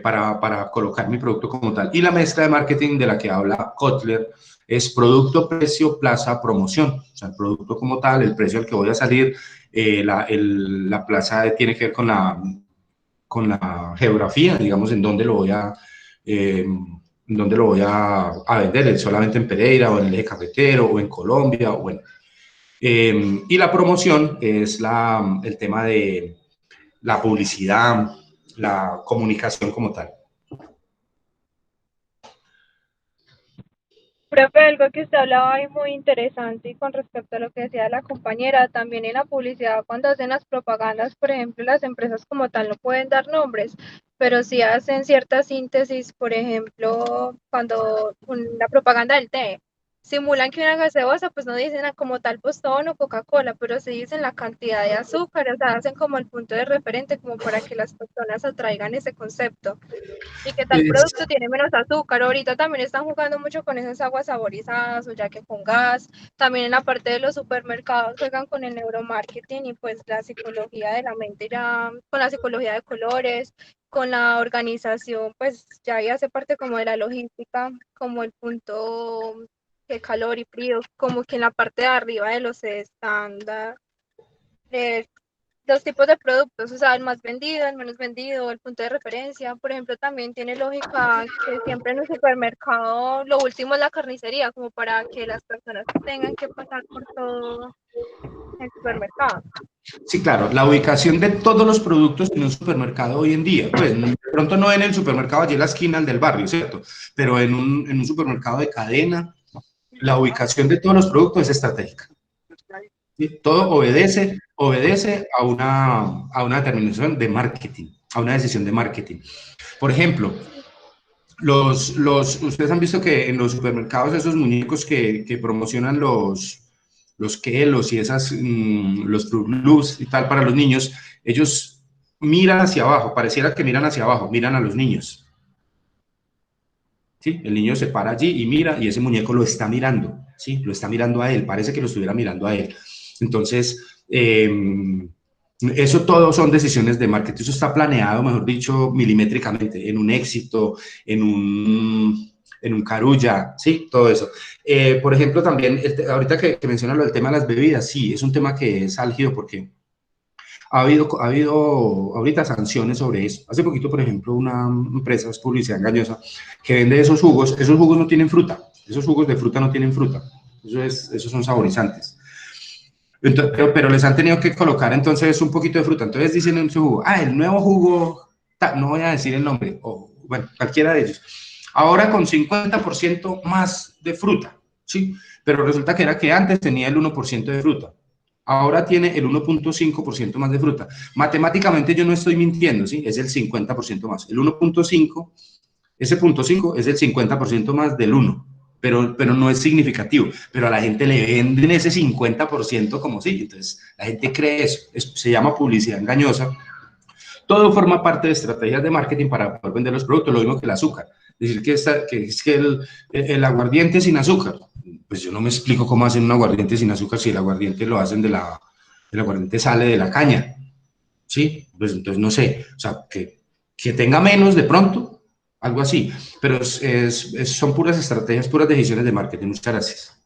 para colocar mi producto como tal. Y la mezcla de marketing de la que habla Kotler es producto, precio, plaza, promoción. O sea, el producto como tal, el precio al que voy a salir, la plaza tiene que ver con la geografía, digamos, en dónde lo voy a vender, solamente en Pereira o en el eje cafetero o en Colombia, o bueno. Y la promoción es el tema de la publicidad, la comunicación como tal. profe, algo que usted hablaba ahí muy interesante y con respecto a lo que decía la compañera, también en la publicidad, cuando hacen las propagandas, por ejemplo, las empresas como tal no pueden dar nombres, pero sí hacen cierta síntesis, por ejemplo, cuando la propaganda del té. simulan que una gaseosa, pues no dicen como tal Postón o Coca-Cola, pero sí dicen la cantidad de azúcar, o sea, hacen como el punto de referente como para que las personas atraigan ese concepto. Y que tal Es- producto tiene menos azúcar. Ahorita también están jugando mucho con esas aguas saborizadas o ya que con gas. También en la parte de los supermercados juegan con el neuromarketing y pues la psicología de la mente ya, con la psicología de colores, con la organización, pues ya ahí hace parte como de la logística, como el punto de calor y frío, como que en la parte de arriba de los estándares, los tipos de productos, o sea, el más vendido, el menos vendido, el punto de referencia. Por ejemplo, también tiene lógica que siempre en el supermercado lo último es la carnicería, como para que las personas tengan que pasar por todo el supermercado. Sí, claro, la ubicación de todos los productos en un supermercado hoy en día, pues de pronto no en el supermercado allí en la esquina del barrio, ¿cierto? Pero en un supermercado de cadena, la ubicación de todos los productos es estratégica. ¿Sí? Todo obedece a una determinación de marketing, a una decisión de marketing. Por ejemplo, ustedes han visto que en los supermercados esos muñecos que promocionan los Kelos y esas, los Fruit Loops y tal para los niños, ellos miran hacia abajo, pareciera que miran hacia abajo, miran a los niños. ¿Sí? El niño se para allí y mira, y ese muñeco lo está mirando, ¿sí? Lo está mirando a él, parece que lo estuviera mirando a él. Entonces, eso todo son decisiones de marketing, eso está planeado, mejor dicho, milimétricamente, en un éxito, en un carulla, sí, todo eso. Por ejemplo, también, ahorita que menciona lo del tema de las bebidas, sí, es un tema que es álgido porque ha habido ahorita sanciones sobre eso. Hace poquito, por ejemplo, una empresa, es publicidad engañosa, que vende esos jugos no tienen fruta, esos jugos de fruta no tienen fruta, esos son saborizantes. Entonces, pero les han tenido que colocar entonces un poquito de fruta. Entonces dicen en su jugo, el nuevo jugo, no voy a decir el nombre, o bueno, cualquiera de ellos. Ahora con 50% más de fruta, ¿sí? Pero resulta que era que antes tenía el 1% de fruta. Ahora tiene el 1.5% más de fruta. Matemáticamente yo no estoy mintiendo, ¿sí? Es el 50% más. El 1.5, ese 0.5 es el 50% más del 1. Pero no es significativo, pero a la gente le venden ese 50% como sí, entonces la gente cree eso, se llama publicidad engañosa. Todo forma parte de estrategias de marketing para poder vender los productos, lo mismo que el azúcar. Decir que es que el aguardiente sin azúcar, pues yo no me explico cómo hacen un aguardiente sin azúcar si el aguardiente lo hacen el aguardiente sale de la caña, ¿sí? Pues entonces no sé, o sea, que tenga menos de pronto, algo así, pero son puras estrategias, puras decisiones de marketing. Muchas gracias.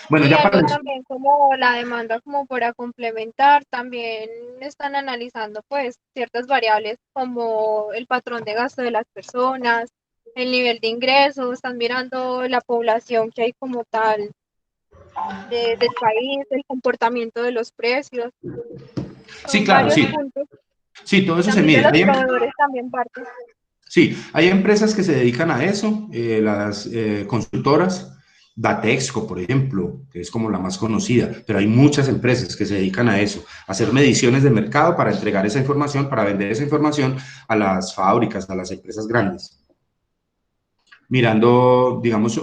Bueno, Y ya algo para... también como la demanda, como para complementar, también están analizando pues ciertas variables como el patrón de gasto de las personas, el nivel de ingresos, están mirando la población que hay como tal del país, el comportamiento de los precios, Sí, son claro, varios sí. puntos. Sí, todo Y eso se también de mide. los proveedores también parte. Sí, hay empresas que se dedican a eso, las consultoras, Datexco, por ejemplo, que es como la más conocida, pero hay muchas empresas que se dedican a eso, a hacer mediciones de mercado para entregar esa información, para vender esa información a las fábricas, a las empresas grandes, mirando, digamos,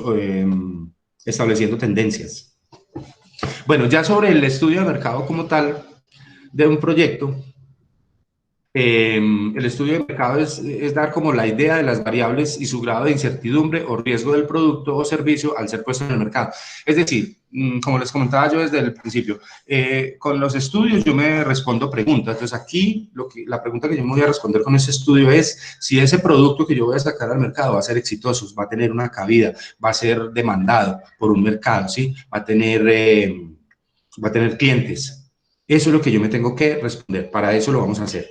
estableciendo tendencias. Bueno, ya sobre el estudio de mercado como tal de un proyecto, el estudio de mercado es dar como la idea de las variables y su grado de incertidumbre o riesgo del producto o servicio al ser puesto en el mercado. Es decir, como les comentaba yo desde el principio, con los estudios yo me respondo preguntas. Entonces aquí la pregunta que yo me voy a responder con ese estudio es si ese producto que yo voy a sacar al mercado va a ser exitoso, va a tener una cabida, va a ser demandado por un mercado, ¿sí? Va a tener clientes. Eso es lo que yo me tengo que responder. Para eso lo vamos a hacer.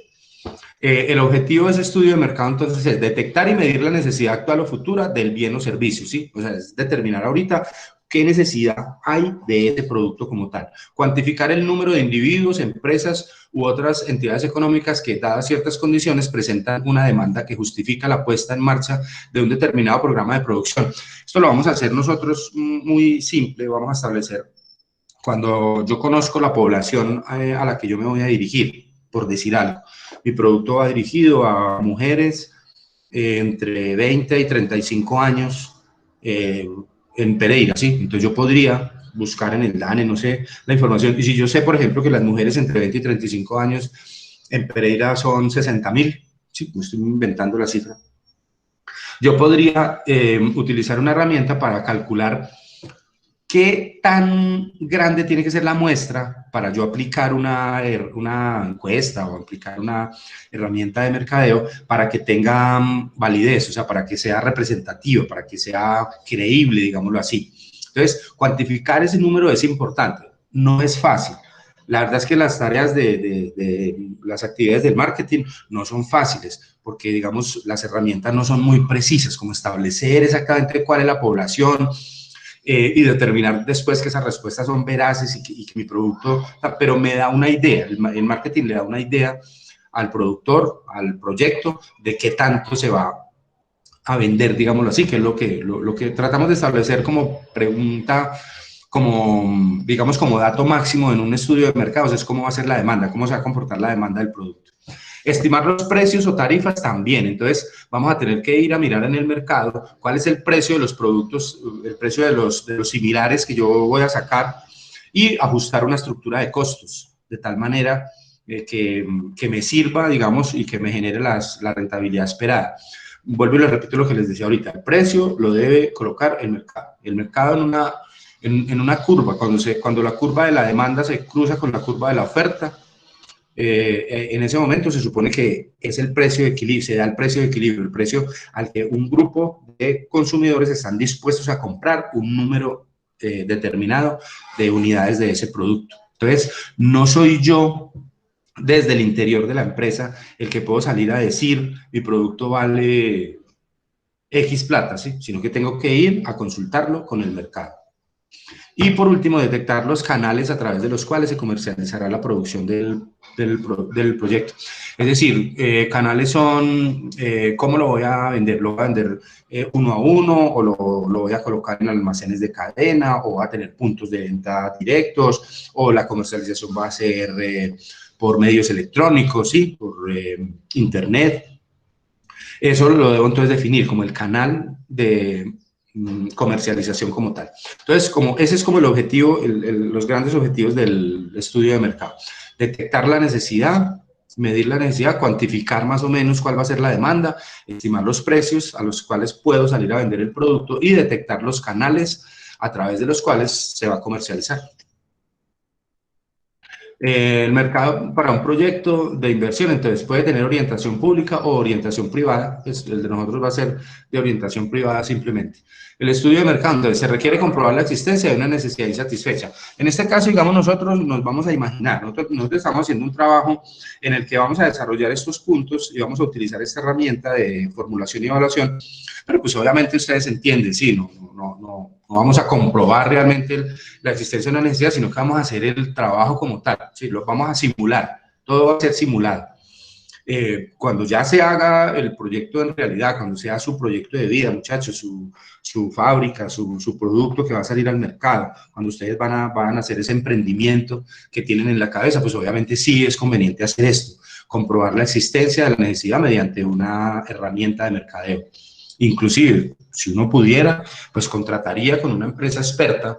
El objetivo de ese estudio de mercado, entonces, es detectar y medir la necesidad actual o futura del bien o servicio, ¿sí? O sea, es determinar ahorita qué necesidad hay de ese producto como tal. Cuantificar el número de individuos, empresas u otras entidades económicas que, dadas ciertas condiciones, presentan una demanda que justifica la puesta en marcha de un determinado programa de producción. Esto lo vamos a hacer nosotros muy simple, vamos a establecer cuando yo conozco la población a la que yo me voy a dirigir, por decir algo. Mi producto va dirigido a mujeres entre 20 y 35 años, en Pereira, ¿sí? Entonces yo podría buscar en el DANE, no sé, la información. Y si yo sé, por ejemplo, que las mujeres entre 20 y 35 años en Pereira son 60.000, sí, no estoy inventando la cifra, yo podría utilizar una herramienta para calcular qué tan grande tiene que ser la muestra para yo aplicar una encuesta o aplicar una herramienta de mercadeo para que tenga validez, o sea, para que sea representativo, para que sea creíble, digámoslo así. Entonces, cuantificar ese número es importante, no es fácil. La verdad es que las tareas de las actividades del marketing no son fáciles, porque, digamos, las herramientas no son muy precisas, como establecer exactamente cuál es la población, y determinar después que esas respuestas son veraces y que mi producto, pero me da una idea, el marketing le da una idea al productor, al proyecto, de qué tanto se va a vender, digámoslo así, que es lo que tratamos de establecer como pregunta, como, digamos, como dato máximo en un estudio de mercados, es cómo va a ser la demanda, cómo se va a comportar la demanda del producto. Estimar los precios o tarifas también, entonces vamos a tener que ir a mirar en el mercado cuál es el precio de los productos, el precio de los similares que yo voy a sacar y ajustar una estructura de costos, de tal manera que me sirva, digamos, y que me genere la rentabilidad esperada. Vuelvo y les repito lo que les decía ahorita, el precio lo debe colocar el mercado. El mercado en una curva, cuando la curva de la demanda se cruza con la curva de la oferta, en ese momento se supone que es el precio de equilibrio, se da el precio de equilibrio, el precio al que un grupo de consumidores están dispuestos a comprar un número determinado de unidades de ese producto. Entonces, no soy yo desde el interior de la empresa el que puedo salir a decir mi producto vale X plata, ¿sí? Sino que tengo que ir a consultarlo con el mercado. Y por último, detectar los canales a través de los cuales se comercializará la producción del proyecto. Es decir, canales son, ¿cómo lo voy a vender? ¿Lo voy a vender uno a uno o lo voy a colocar en almacenes de cadena o va a tener puntos de venta directos o la comercialización va a ser por medios electrónicos, ¿sí? Por internet? Eso lo debo entonces definir como el canal de comercialización como tal. Entonces, ese es como el objetivo, los grandes objetivos del estudio de mercado. Detectar la necesidad, medir la necesidad, cuantificar más o menos cuál va a ser la demanda, estimar los precios a los cuales puedo salir a vender el producto y detectar los canales a través de los cuales se va a comercializar. El mercado para un proyecto de inversión, entonces puede tener orientación pública o orientación privada, pues el de nosotros va a ser de orientación privada simplemente. El estudio de mercado, entonces se requiere comprobar la existencia de una necesidad insatisfecha. En este caso, digamos, nosotros nos vamos a imaginar, nosotros estamos haciendo un trabajo en el que vamos a desarrollar estos puntos y vamos a utilizar esta herramienta de formulación y evaluación, pero pues obviamente ustedes entienden, sí, no vamos a comprobar realmente la existencia de una necesidad, sino que vamos a hacer el trabajo como tal, ¿sí? Lo vamos a simular, todo va a ser simulado. Cuando ya se haga el proyecto en realidad, cuando sea su proyecto de vida, muchachos, su fábrica, su producto que va a salir al mercado, cuando ustedes van a hacer ese emprendimiento que tienen en la cabeza, pues obviamente sí es conveniente hacer esto, comprobar la existencia de la necesidad mediante una herramienta de mercadeo. Inclusive, si uno pudiera, pues contrataría con una empresa experta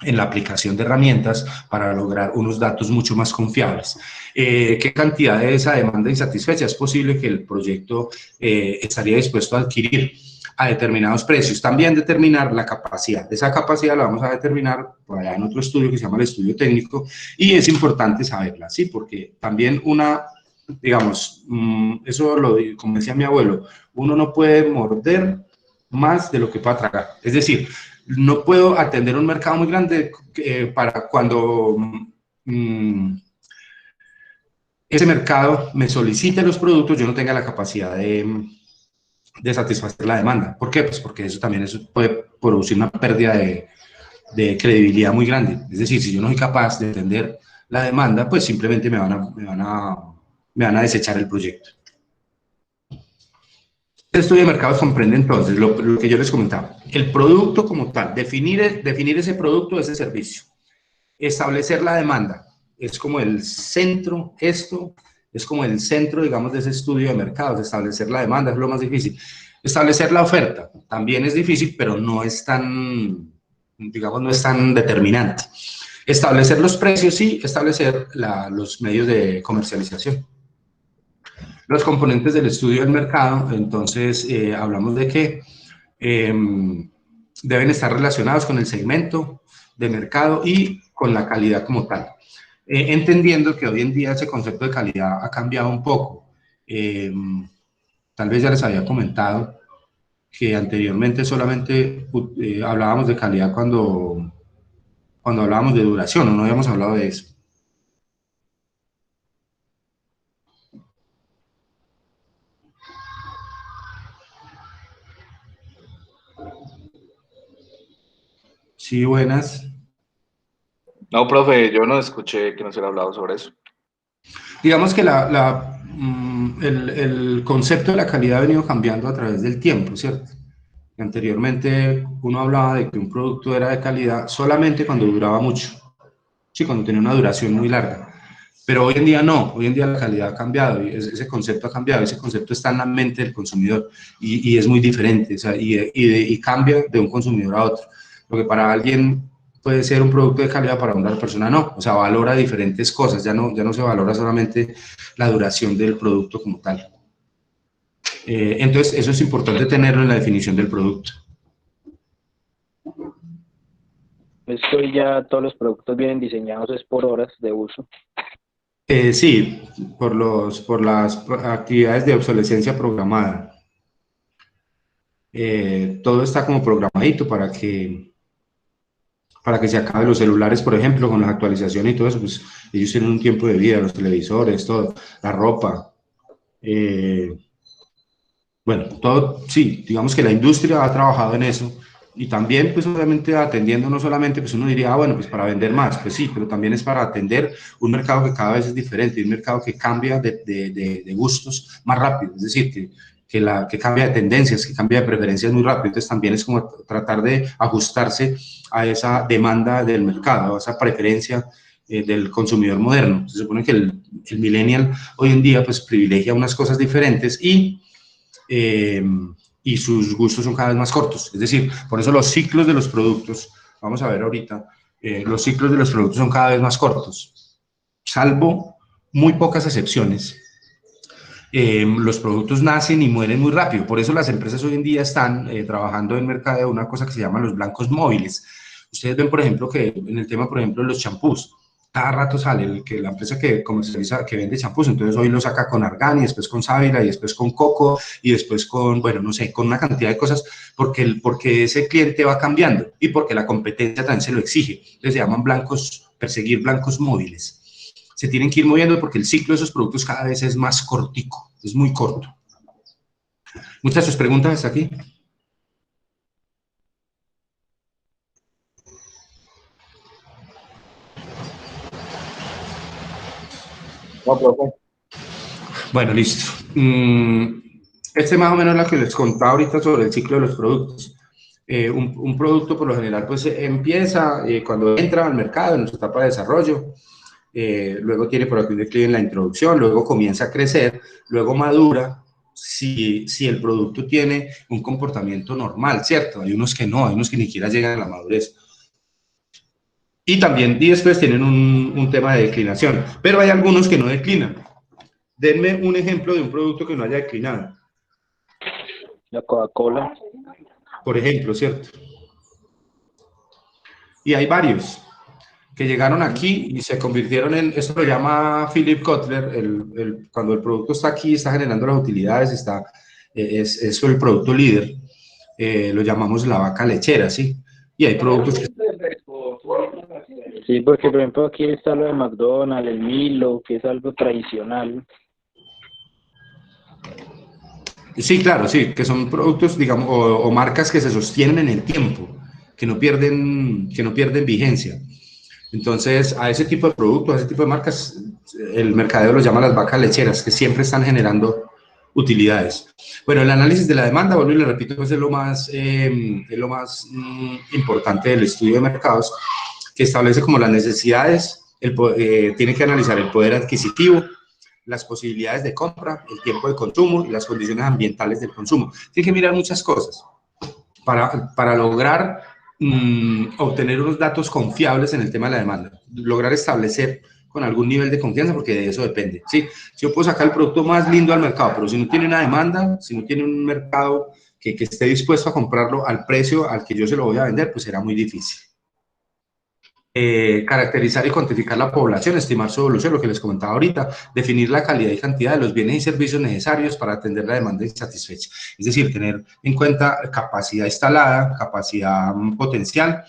en la aplicación de herramientas para lograr unos datos mucho más confiables. ¿Qué cantidad de esa demanda insatisfecha es posible que el proyecto estaría dispuesto a adquirir a determinados precios? También determinar la capacidad. Esa capacidad la vamos a determinar por allá en otro estudio que se llama el estudio técnico y es importante saberla, ¿sí? Porque también digamos, eso como decía mi abuelo, uno no puede morder más de lo que pueda tragar. Es decir, no puedo atender un mercado muy grande para cuando ese mercado me solicite los productos, yo no tenga la capacidad de satisfacer la demanda. ¿Por qué? Pues porque eso puede producir una pérdida de credibilidad muy grande. Es decir, si yo no soy capaz de atender la demanda, pues simplemente me van a desechar el proyecto. El estudio de mercados comprende entonces lo que yo les comentaba, el producto como tal, definir ese producto, ese servicio, establecer la demanda, es como el centro, esto es como el centro, digamos, de ese estudio de mercados, establecer la demanda es lo más difícil. Establecer la oferta también es difícil, pero no es tan, digamos, no es tan determinante. Establecer los precios y establecer los medios de comercialización. Los componentes del estudio del mercado, entonces hablamos de que deben estar relacionados con el segmento de mercado y con la calidad como tal. Entendiendo que hoy en día ese concepto de calidad ha cambiado un poco. Tal vez ya les había comentado que anteriormente solamente hablábamos de calidad cuando hablábamos de duración, o no habíamos hablado de eso. Sí, buenas. No, profe, yo no escuché que no se hubiera hablado sobre eso. Digamos que el concepto de la calidad ha venido cambiando a través del tiempo, ¿cierto? Anteriormente uno hablaba de que un producto era de calidad solamente cuando duraba mucho, sí, cuando tenía una duración muy larga. Pero hoy en día no, hoy en día la calidad ha cambiado, y ese concepto ha cambiado, ese concepto está en la mente del consumidor y es muy diferente, o sea, y cambia de un consumidor a otro. Lo que para alguien puede ser un producto de calidad, para una persona no, o sea, valora diferentes cosas, ya no se valora solamente la duración del producto como tal. Entonces, eso es importante tenerlo en la definición del producto. Esto ya todos los productos vienen diseñados es por horas de uso. Sí, por las actividades de obsolescencia programada. Todo está como programadito para que se acaben los celulares, por ejemplo, con las actualizaciones y todo eso, pues ellos tienen un tiempo de vida, los televisores, todo, la ropa. Bueno, todo, sí, digamos que la industria ha trabajado en eso. Y también, pues obviamente atendiendo no solamente, pues uno diría, bueno, pues para vender más, pues sí, pero también es para atender un mercado que cada vez es diferente, un mercado que cambia de gustos más rápido, es decir, que cambia de tendencias, que cambia de preferencias muy rápido, entonces también es como tratar de ajustarse a esa demanda del mercado, a esa preferencia del consumidor moderno. Se supone que el millennial hoy en día pues privilegia unas cosas diferentes y sus gustos son cada vez más cortos, es decir, por eso los ciclos de los productos, vamos a ver ahorita, los ciclos de los productos son cada vez más cortos, salvo muy pocas excepciones. Los productos nacen y mueren muy rápido, por eso las empresas hoy en día están trabajando en mercado de una cosa que se llama los blancos móviles. Ustedes ven, por ejemplo, que en el tema, por ejemplo, de los champús, cada rato sale la empresa que comercializa, que vende champús, entonces hoy lo saca con Argan y después con Sábila y después con Coco y después con, bueno, no sé, con una cantidad de cosas porque ese cliente va cambiando y porque la competencia también se lo exige. Entonces se llaman perseguir blancos móviles. Se tienen que ir moviendo porque el ciclo de esos productos cada vez es más cortico, es muy corto. Muchas de sus preguntas hasta aquí. No, profe. Bueno, listo. Este más o menos es lo que les contaba ahorita sobre el ciclo de los productos. Un producto por lo general pues empieza cuando entra al mercado en su etapa de desarrollo, luego tiene por aquí un declive en la introducción, luego comienza a crecer, luego madura si el producto tiene un comportamiento normal, ¿cierto? Hay unos que no, hay unos que ni siquiera llegan a la madurez. Y después tienen un tema de declinación, pero hay algunos que no declinan. Denme un ejemplo de un producto que no haya declinado. La Coca-Cola. Por ejemplo, ¿cierto? Y hay varios que llegaron aquí y se convirtieron en, esto lo llama Philip Kotler, cuando el producto está aquí, está generando las utilidades, es el producto líder, lo llamamos la vaca lechera, ¿sí? Y hay productos que... Sí, porque por ejemplo aquí está lo de McDonald's, el Milo, que es algo tradicional. Sí, claro, sí, que son productos, digamos, o marcas que se sostienen en el tiempo, que no pierden vigencia. Entonces, a ese tipo de productos, a ese tipo de marcas, el mercadeo los llama las vacas lecheras, que siempre están generando utilidades. Bueno, el análisis de la demanda, vuelvo y le repito, pues es lo más importante del estudio de mercados, que establece como las necesidades, tiene que analizar el poder adquisitivo, las posibilidades de compra, el tiempo de consumo y las condiciones ambientales del consumo. Tiene que mirar muchas cosas para lograr obtener unos datos confiables en el tema de la demanda, lograr establecer con algún nivel de confianza, porque de eso depende, ¿sí? Si yo puedo sacar el producto más lindo al mercado, pero si no tiene una demanda, si no tiene un mercado que esté dispuesto a comprarlo al precio al que yo se lo voy a vender, pues será muy difícil. Caracterizar y cuantificar la población, estimar su evolución, lo que les comentaba ahorita, definir la calidad y cantidad de los bienes y servicios necesarios para atender la demanda insatisfecha. Es decir, tener en cuenta capacidad instalada, capacidad potencial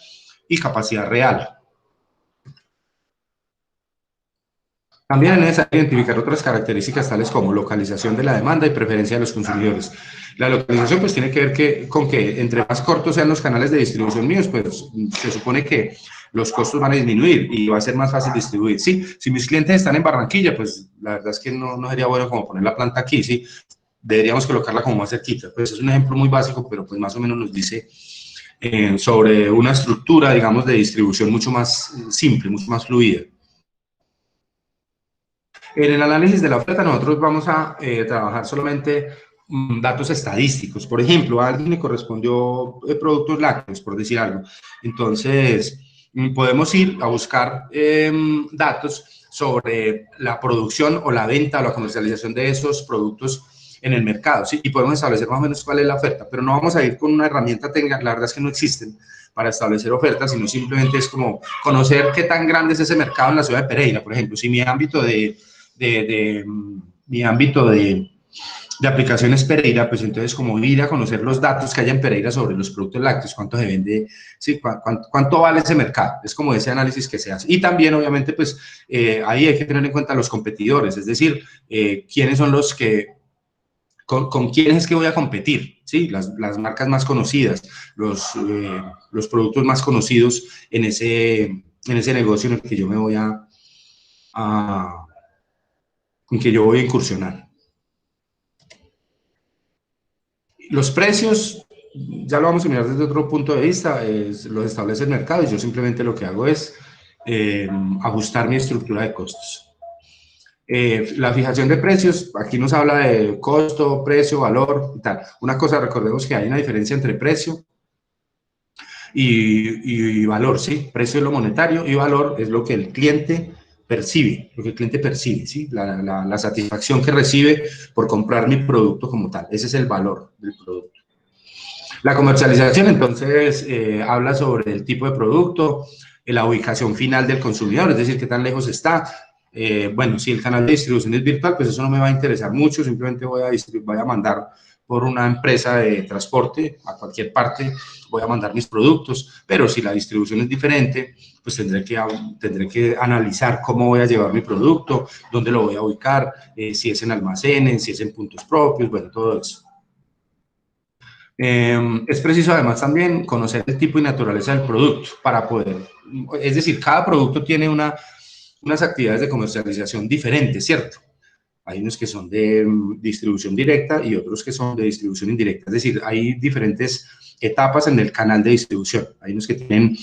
y capacidad real. También es necesario identificar otras características tales como localización de la demanda y preferencia de los consumidores. La localización pues tiene que ver con que entre más cortos sean los canales de distribución míos, pues se supone que los costos van a disminuir y va a ser más fácil distribuir. Sí, si mis clientes están en Barranquilla, pues la verdad es que no sería bueno como poner la planta aquí, sí, deberíamos colocarla como más cerquita. Pues es un ejemplo muy básico, pero pues más o menos nos dice sobre una estructura, digamos, de distribución mucho más simple, mucho más fluida. En el análisis de la oferta nosotros vamos a trabajar solamente datos estadísticos. Por ejemplo, a alguien le correspondió productos lácteos, por decir algo. Entonces, podemos ir a buscar datos sobre la producción o la venta o la comercialización de esos productos en el mercado, ¿sí? Y podemos establecer más o menos cuál es la oferta, pero no vamos a ir con una herramienta técnica, la verdad es que no existen para establecer ofertas, sino simplemente es como conocer qué tan grande es ese mercado en la ciudad de Pereira, por ejemplo. Si mi ámbito de aplicaciones Pereira, pues entonces como ir a conocer los datos que hay en Pereira sobre los productos lácteos, cuánto se vende, sí, cuánto vale ese mercado, es como ese análisis que se hace. Y también obviamente pues ahí hay que tener en cuenta los competidores, es decir, quiénes son los que, con quiénes es que voy a competir, ¿sí? Las marcas más conocidas, los productos más conocidos en ese negocio en el que yo me voy en que yo voy a incursionar. Los precios, ya lo vamos a mirar desde otro punto de vista, los establece el mercado y yo simplemente lo que hago es ajustar mi estructura de costos. La fijación de precios, aquí nos habla de costo, precio, valor y tal. Una cosa, recordemos que hay una diferencia entre precio y valor, ¿sí? Precio es lo monetario y valor es lo que el cliente percibe, lo que el cliente percibe, ¿sí? La satisfacción que recibe por comprar mi producto como tal. Ese es el valor del producto. La comercialización, entonces, habla sobre el tipo de producto, la ubicación final del consumidor, es decir, qué tan lejos está. Bueno, si el canal de distribución es virtual, pues eso no me va a interesar mucho, simplemente voy a mandar por una empresa de transporte a cualquier parte, voy a mandar mis productos, pero si la distribución es diferente, pues tendré que analizar cómo voy a llevar mi producto, dónde lo voy a ubicar, si es en almacenes, si es en puntos propios, bueno, todo eso. Es preciso además también conocer el tipo y naturaleza del producto para poder, es decir, cada producto tiene unas actividades de comercialización diferentes, ¿cierto? Hay unos que son de distribución directa y otros que son de distribución indirecta. Es decir, hay diferentes etapas en el canal de distribución. Hay unos que tienen,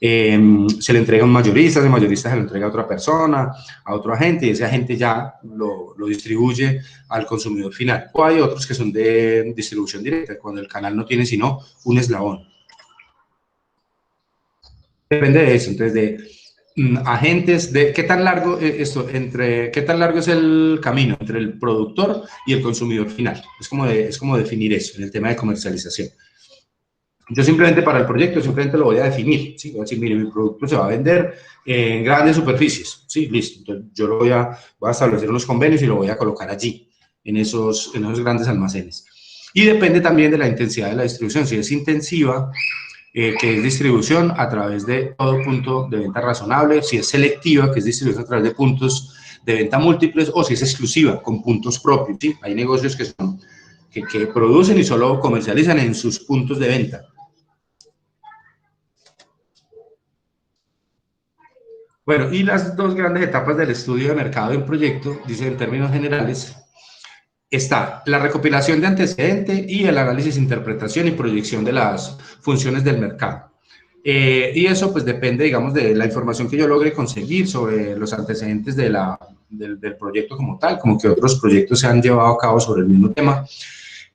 se le entrega a un mayorista, ese mayorista se lo entrega a otra persona, a otro agente, y ese agente ya lo distribuye al consumidor final. O hay otros que son de distribución directa, cuando el canal no tiene sino un eslabón. Depende de eso, entonces de agentes, de qué tan largo qué tan largo es el camino entre el productor y el consumidor final. Es como definir eso en el tema de comercialización. Yo simplemente para el proyecto simplemente lo voy a definir, ¿sí? Voy a decir, mire, mi producto se va a vender en grandes superficies, ¿sí? Listo. Entonces yo voy a establecer unos convenios y lo voy a colocar allí, en esos grandes almacenes. Y depende también de la intensidad de la distribución. Si es intensiva, que es distribución a través de todo punto de venta razonable, si es selectiva, que es distribución a través de puntos de venta múltiples, o si es exclusiva, con puntos propios, ¿sí? Hay negocios que producen y solo comercializan en sus puntos de venta. Bueno, y las dos grandes etapas del estudio de mercado de un proyecto, dice en términos generales, está la recopilación de antecedentes y el análisis, interpretación y proyección de las funciones del mercado. Y eso pues depende, digamos, de la información que yo logre conseguir sobre los antecedentes de del proyecto como tal, como que otros proyectos se han llevado a cabo sobre el mismo tema,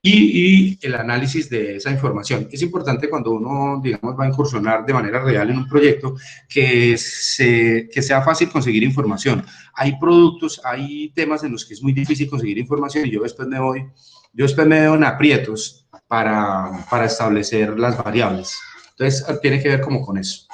y el análisis de esa información. Es importante cuando uno, digamos, va a incursionar de manera real en un proyecto que sea fácil conseguir información. Hay productos, hay temas en los que es muy difícil conseguir información y yo después me veo en aprietos para establecer las variables. Entonces, tiene que ver como con eso.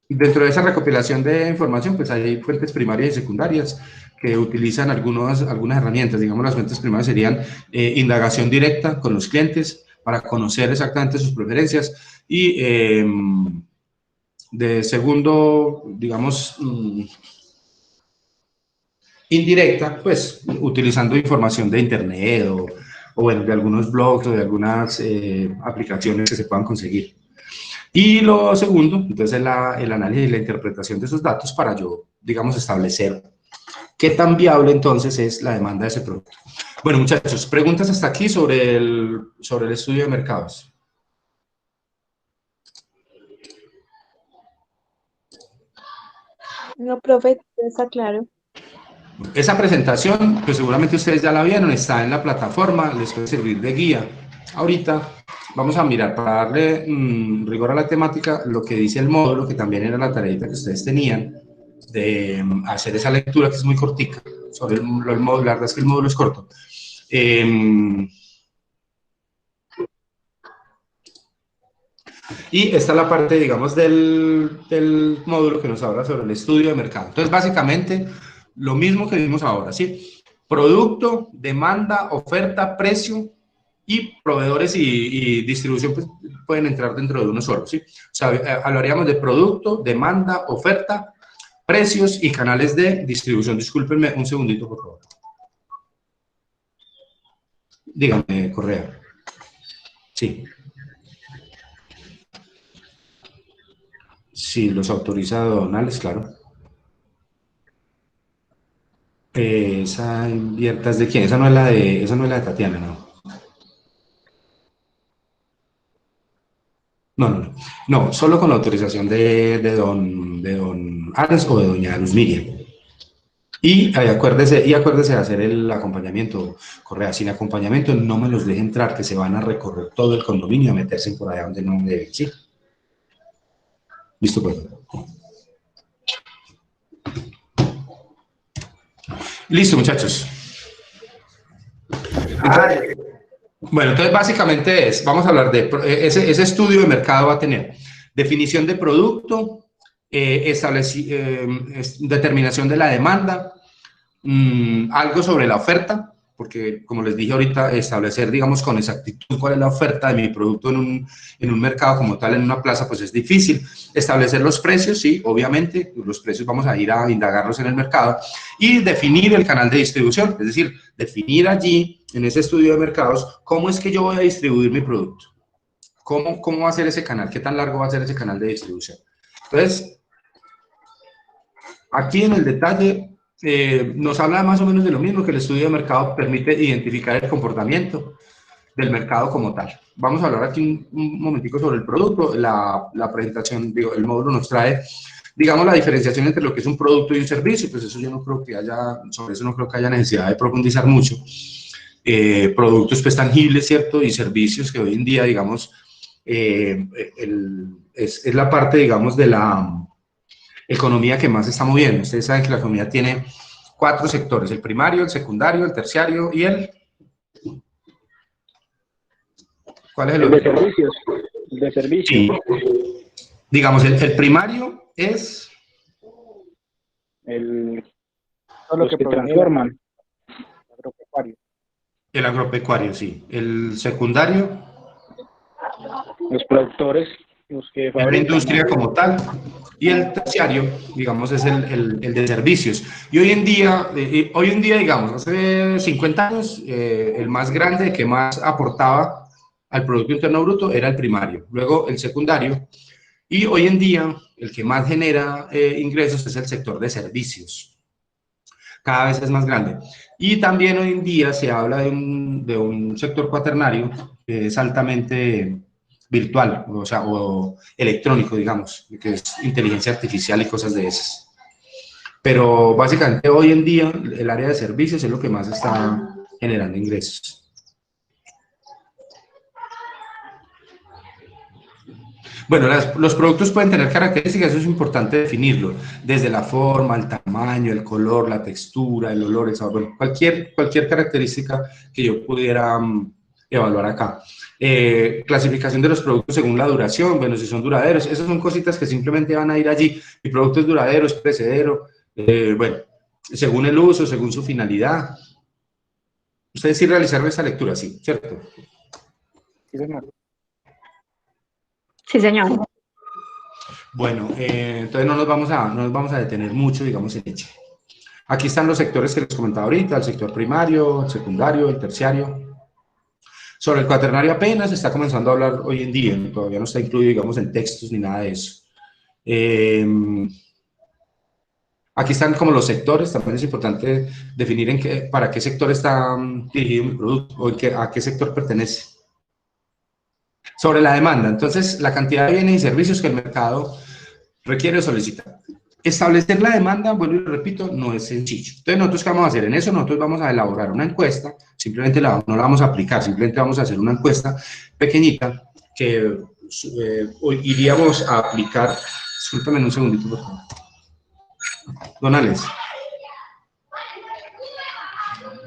Dentro de esa recopilación de información, pues hay fuentes primarias y secundarias que utilizan algunas herramientas. Digamos, las fuentes primarias serían indagación directa con los clientes para conocer exactamente sus preferencias, y de segundo, digamos, indirecta, pues utilizando información de internet o bueno, de algunos blogs o de algunas aplicaciones que se puedan conseguir. Y lo segundo, entonces, es el análisis y la interpretación de esos datos para yo, digamos, establecer qué tan viable entonces es la demanda de ese producto. Bueno, muchachos, preguntas hasta aquí sobre el estudio de mercados. No, profe, está claro. Esa presentación, pues seguramente ustedes ya la vieron, está en la plataforma, les puede servir de guía. Ahorita vamos a mirar, para darle rigor a la temática, lo que dice el módulo, que también era la tareita que ustedes tenían, de hacer esa lectura que es muy cortica, sobre el módulo. La verdad es que el módulo es corto. Y esta es la parte, digamos, del módulo que nos habla sobre el estudio de mercado. Entonces, básicamente, lo mismo que vimos ahora, ¿sí? Producto, demanda, oferta, precio, y proveedores y distribución, pues, pueden entrar dentro de uno solo, ¿sí? O sea, hablaríamos de producto, demanda, oferta, precios y canales de distribución. Discúlpenme un segundito, por favor. Dígame, Correa. Sí. Sí, los autorizados, claro. Esa invierta es de quién, esa no es la de Tatiana, no. No, solo con la autorización de don Ares o de doña Luz Miriam. Y acuérdese de hacer el acompañamiento, Correa. Sin acompañamiento no me los deje entrar, que se van a recorrer todo el condominio a meterse por allá donde no deben, ¿sí? Listo, pues. Listo, muchachos. Bueno, entonces básicamente vamos a hablar de, ese estudio de mercado va a tener definición de producto, determinación de la demanda, algo sobre la oferta, porque como les dije ahorita, establecer, digamos, con exactitud cuál es la oferta de mi producto en un mercado como tal, en una plaza, pues es difícil. Establecer los precios, sí, obviamente, los precios vamos a ir a indagarlos en el mercado, y definir el canal de distribución, es decir, definir allí, en ese estudio de mercados, cómo es que yo voy a distribuir mi producto, cómo va a ser ese canal, qué tan largo va a ser ese canal de distribución. Entonces, aquí en el detalle, nos habla más o menos de lo mismo, que el estudio de mercado permite identificar el comportamiento del mercado como tal. Vamos a hablar aquí un momentico sobre el producto. La presentación, digo, el módulo nos trae, digamos, la diferenciación entre lo que es un producto y un servicio. Pues eso yo no creo que sobre eso no creo que haya necesidad de profundizar mucho. Productos pues tangibles, ¿cierto? Y servicios que hoy en día, digamos, es la parte, digamos, de la economía que más se está moviendo. Ustedes saben que la economía tiene 4 sectores: el primario, el secundario, el terciario y el... ¿Cuál es el de servicios? El de servicios. Sí. Digamos, el primario es... Los que transforman. El agropecuario, sí. El secundario... Los productores, los que fabrican. La industria como tal. Y el terciario, digamos, es el de servicios. Y hoy en día, digamos, hace 50 años, el más grande, que más aportaba al Producto Interno Bruto, era el primario, luego el secundario, y hoy en día el que más genera ingresos es el sector de servicios. Cada vez es más grande. Y también hoy en día se habla de un sector cuaternario que es altamente virtual, o sea, o electrónico, digamos, que es inteligencia artificial y cosas de esas. Pero básicamente hoy en día el área de servicios es lo que más está generando ingresos. Bueno, los productos pueden tener características, eso es importante definirlo, desde la forma, el tamaño, el color, la textura, el olor, el sabor, bueno, cualquier característica que yo pudiera evaluar acá. Clasificación de los productos según la duración, bueno, si son duraderos, esas son cositas que simplemente van a ir allí. Mi producto es duradero, es perecedero, bueno, según el uso, según su finalidad. Ustedes sí realizaron esta lectura, sí, ¿cierto? Sí, señor. Sí, señor. Bueno, entonces no nos vamos a detener mucho, digamos, en ella. Aquí están los sectores que les comentaba ahorita, el sector primario, el secundario, el terciario. Sobre el cuaternario apenas se está comenzando a hablar hoy en día, todavía no está incluido, digamos, en textos ni nada de eso. Aquí están como los sectores, también es importante definir para qué sector está dirigido mi producto o a qué sector pertenece. Sobre la demanda, entonces, la cantidad de bienes y servicios que el mercado requiere o solicita. Establecer la demanda, vuelvo y repito, no es sencillo. Entonces, ¿nosotros qué vamos a hacer? En eso nosotros vamos a elaborar una encuesta, simplemente no la vamos a aplicar, simplemente vamos a hacer una encuesta pequeñita que hoy iríamos a aplicar. Discúlpame un segundito, por favor. Don Alex.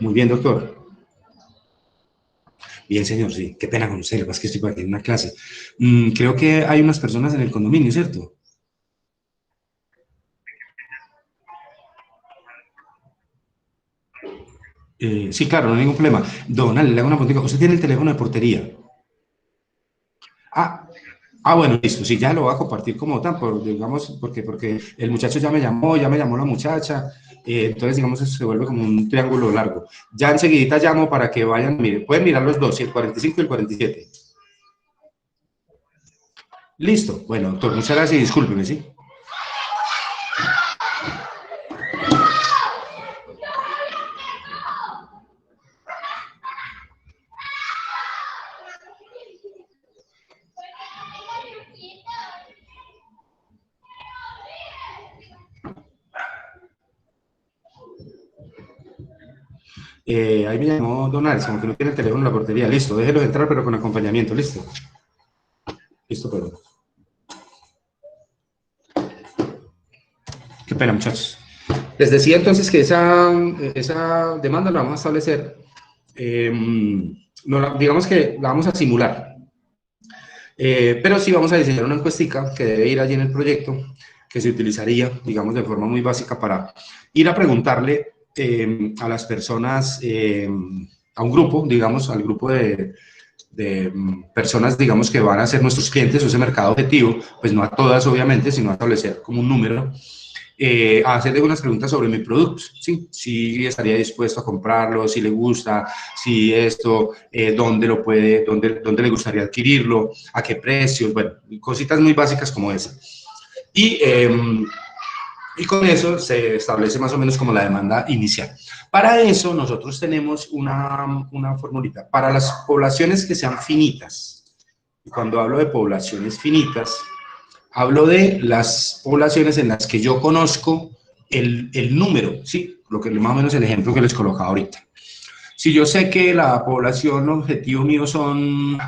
Muy bien, doctor. Bien, señor, sí. Qué pena con usted, lo que pasa es que estoy por aquí en una clase. Creo que hay unas personas en el condominio, ¿cierto? Sí, claro, no hay ningún problema. Don Ale, le hago una pregunta. ¿Usted tiene el teléfono de portería? Bueno, listo. Sí, ya lo voy a compartir como tal, digamos, porque el muchacho ya me llamó la muchacha. Entonces, digamos, eso se vuelve como un triángulo largo. Ya enseguida llamo para que vayan, miren, pueden mirar los dos, el 45 y el 47. Listo. Bueno, doctor, muchas gracias y discúlpeme, ¿sí? Ahí me llamó Don Alex, como que no tiene el teléfono en la portería. Listo, déjelo entrar, pero con acompañamiento. Listo. Listo, perdón. Qué pena, muchachos. Les decía entonces que esa demanda la vamos a establecer, digamos que la vamos a simular, pero sí vamos a diseñar una encuestica que debe ir allí en el proyecto, que se utilizaría, digamos, de forma muy básica para ir a preguntarle a las personas, a un grupo, digamos, al grupo de personas, digamos, que van a ser nuestros clientes o ese mercado objetivo, pues no a todas, obviamente, sino a establecer como un número, a hacerle unas preguntas sobre mi producto, ¿sí? Si estaría dispuesto a comprarlo, si le gusta, si esto, dónde le gustaría adquirirlo, a qué precios, bueno, cositas muy básicas como esa. Y con eso se establece más o menos como la demanda inicial. Para eso nosotros tenemos una formulita. Para las poblaciones que sean finitas, y cuando hablo de poblaciones finitas, hablo de las poblaciones en las que yo conozco el número, ¿sí? Lo que más o menos el ejemplo que les colocaba ahorita. Si yo sé que la población objetivo mío son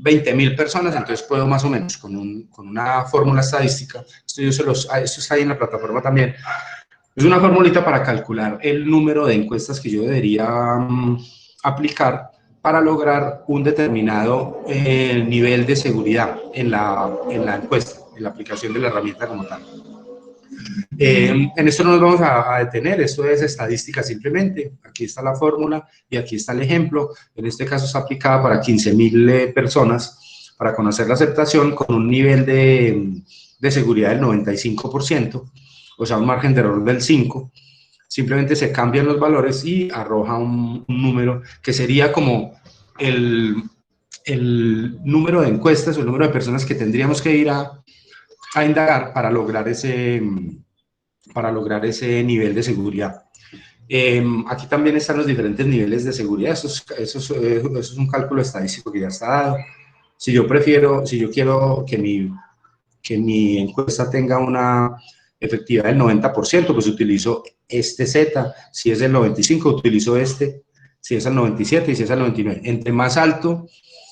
20.000 personas, entonces puedo más o menos con una fórmula estadística, esto está ahí en la plataforma también, es una formulita para calcular el número de encuestas que yo debería aplicar para lograr un determinado nivel de seguridad en la encuesta, en la aplicación de la herramienta como tal. En esto no nos vamos a detener, esto es estadística simplemente. Aquí está la fórmula y aquí está el ejemplo. En este caso está aplicada para 15.000 personas para conocer la aceptación con un nivel de seguridad del 95%, o sea, un margen de error del 5%. Simplemente se cambian los valores y arroja un número que sería como el número de encuestas o el número de personas que tendríamos que ir a indagar para lograr ese nivel de seguridad. Aquí también están los diferentes niveles de seguridad. Eso es un cálculo estadístico que ya está dado. Si yo quiero que mi encuesta tenga una efectividad del 90%, pues utilizo este Z. Si es el 95, utilizo este. Si es el 97 y si es el 99. Entre más alto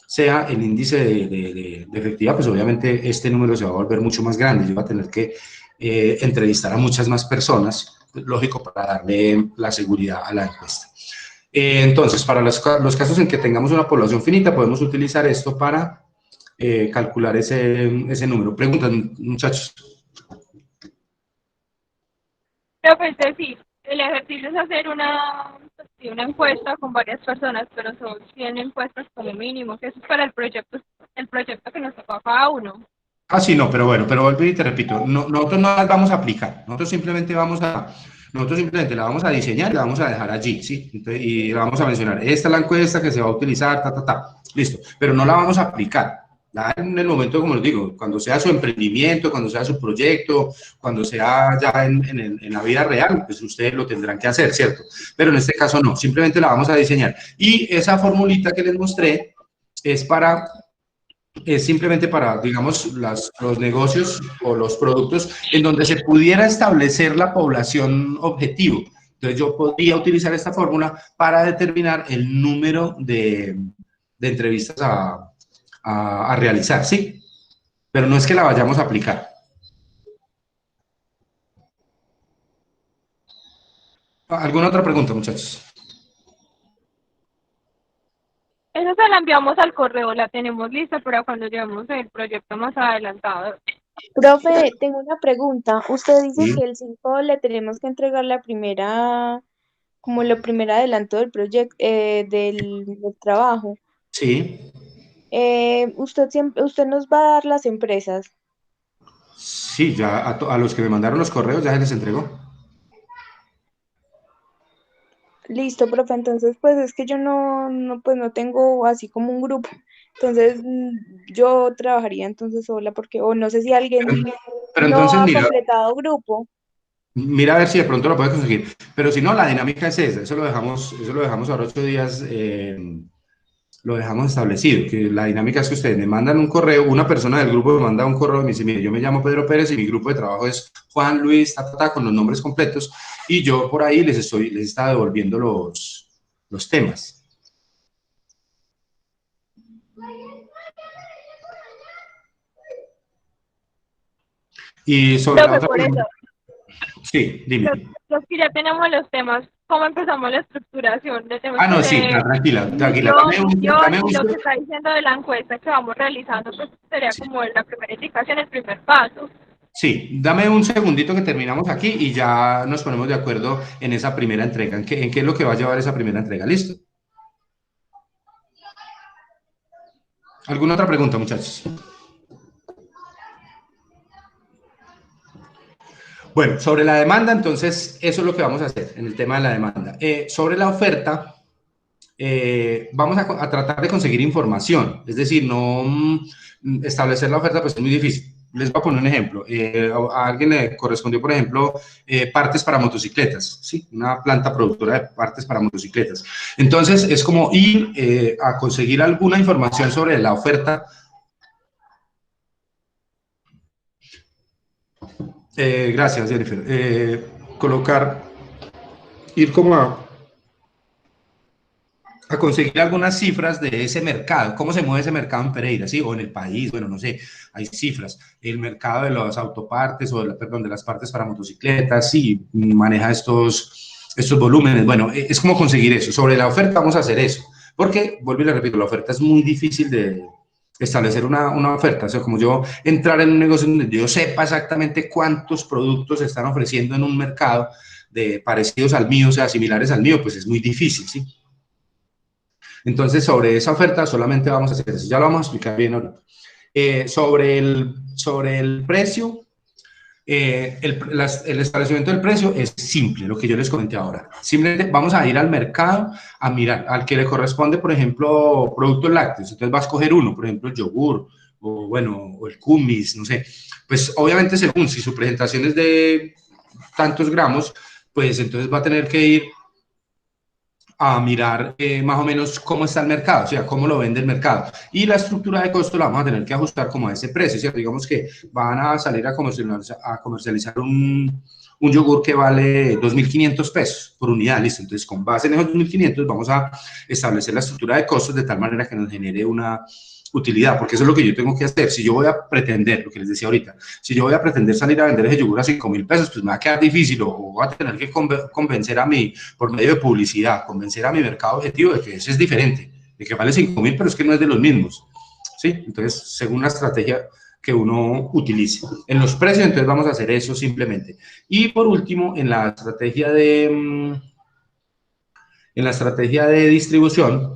sea el índice de efectividad, pues obviamente este número se va a volver mucho más grande. Yo voy a tener que entrevistar a muchas más personas, lógico, para darle la seguridad a la encuesta. Entonces, para los casos en que tengamos una población finita, podemos utilizar esto para calcular ese número. Preguntan, muchachos. Pues decir, el ejercicio es hacer una encuesta con varias personas, pero son 100 encuestas como mínimo, que eso es para el proyecto que nos toca a cada uno. Ah, sí, no, pero bueno, pero vuelvo y te repito, nosotros no las vamos a aplicar, nosotros simplemente la vamos a diseñar y la vamos a dejar allí, ¿sí? Entonces, y la vamos a mencionar, esta es la encuesta que se va a utilizar, listo, pero no la vamos a aplicar. En el momento, como les digo, cuando sea su emprendimiento, cuando sea su proyecto, cuando sea ya en la vida real, pues ustedes lo tendrán que hacer, ¿cierto? Pero en este caso no, simplemente la vamos a diseñar. Y esa formulita que les mostré es simplemente para, digamos, los negocios o los productos en donde se pudiera establecer la población objetivo. Entonces yo podría utilizar esta fórmula para determinar el número de entrevistas a realizar, ¿sí? Pero no es que la vayamos a aplicar. ¿Alguna otra pregunta, muchachos? Eso se la enviamos al correo, la tenemos lista para cuando llevemos el proyecto más adelantado. Profe, tengo una pregunta. Usted dice Sí. que el 5 le tenemos que entregar la primera, como lo primer adelanto del proyecto, del trabajo. Sí. Usted nos va a dar las empresas. Sí, ya a los que me mandaron los correos ya se les entregó. Listo, profe. Entonces, pues es que yo pues no tengo así como un grupo. Entonces, yo trabajaría entonces sola porque, o no sé si alguien Pero no entonces, ha mira, completado grupo. mira a ver si de pronto lo puedes conseguir. Pero si no, la dinámica es esa. Eso lo dejamos ahora 8 días, lo dejamos establecido. Que la dinámica es que ustedes me mandan un correo, una persona del grupo me manda un correo y me dice, mire, yo me llamo Pedro Pérez y mi grupo de trabajo es Juan Luis, con los nombres completos, y yo por ahí les está devolviendo los temas. Y sobre la otra pregunta. Sí, dime. Los que ya tenemos los temas, ¿cómo empezamos la estructuración? No, sí, tranquila. Dame Lo que está diciendo de la encuesta que vamos realizando, pues sería como la primera indicación, el primer paso. Sí, dame un segundito que terminamos aquí y ya nos ponemos de acuerdo en esa primera entrega. ¿En qué es lo que va a llevar esa primera entrega? ¿Listo? ¿Alguna otra pregunta, muchachos? Bueno, sobre la demanda, entonces, eso es lo que vamos a hacer en el tema de la demanda. Sobre la oferta, vamos a tratar de conseguir información, es decir, no establecer la oferta, pues es muy difícil. Les voy a poner un ejemplo. A alguien le correspondió, por ejemplo, partes para motocicletas, ¿sí? Una planta productora de partes para motocicletas. Entonces, es como ir a conseguir alguna información sobre la oferta. Gracias, Jennifer. Ir como a conseguir algunas cifras de ese mercado, cómo se mueve ese mercado en Pereira, ¿sí? O en el país, bueno, no sé, hay cifras. El mercado de las autopartes o de las partes para motocicletas, sí, maneja estos volúmenes. Bueno, es como conseguir eso. Sobre la oferta vamos a hacer eso, porque, vuelvo y le repito, la oferta es muy difícil de establecer una oferta. O sea, como yo entrar en un negocio donde yo sepa exactamente cuántos productos se están ofreciendo en un mercado de parecidos al mío, o sea, similares al mío, pues es muy difícil, ¿sí? Entonces, sobre esa oferta solamente vamos a hacer eso. Ya lo vamos a explicar bien ahorita. Sobre el precio, el establecimiento del precio es simple, lo que yo les comenté ahora. Simplemente vamos a ir al mercado a mirar al que le corresponde, por ejemplo, productos lácteos. Entonces va a escoger uno, por ejemplo, el yogur, o el kumis, no sé. Pues obviamente según si su presentación es de tantos gramos, pues entonces va a tener que ir a mirar más o menos cómo está el mercado, o sea, cómo lo vende el mercado. Y la estructura de costo la vamos a tener que ajustar como a ese precio, ¿cierto? Digamos que van a salir a comercializar un yogur que vale 2.500 pesos por unidad, listo. Entonces, con base en esos 2.500 vamos a establecer la estructura de costos de tal manera que nos genere una utilidad, porque eso es lo que yo tengo que hacer. Si yo voy a pretender, lo que les decía ahorita, si yo voy a pretender salir a vender ese yogur a 5.000 pesos, pues me va a quedar difícil, o voy a tener que convencer a mí, por medio de publicidad, convencer a mi mercado objetivo de que ese es diferente, de que vale 5.000, pero es que no es de los mismos, ¿sí? Entonces, según la estrategia que uno utilice. En los precios, entonces vamos a hacer eso simplemente. Y por último, en la estrategia de distribución,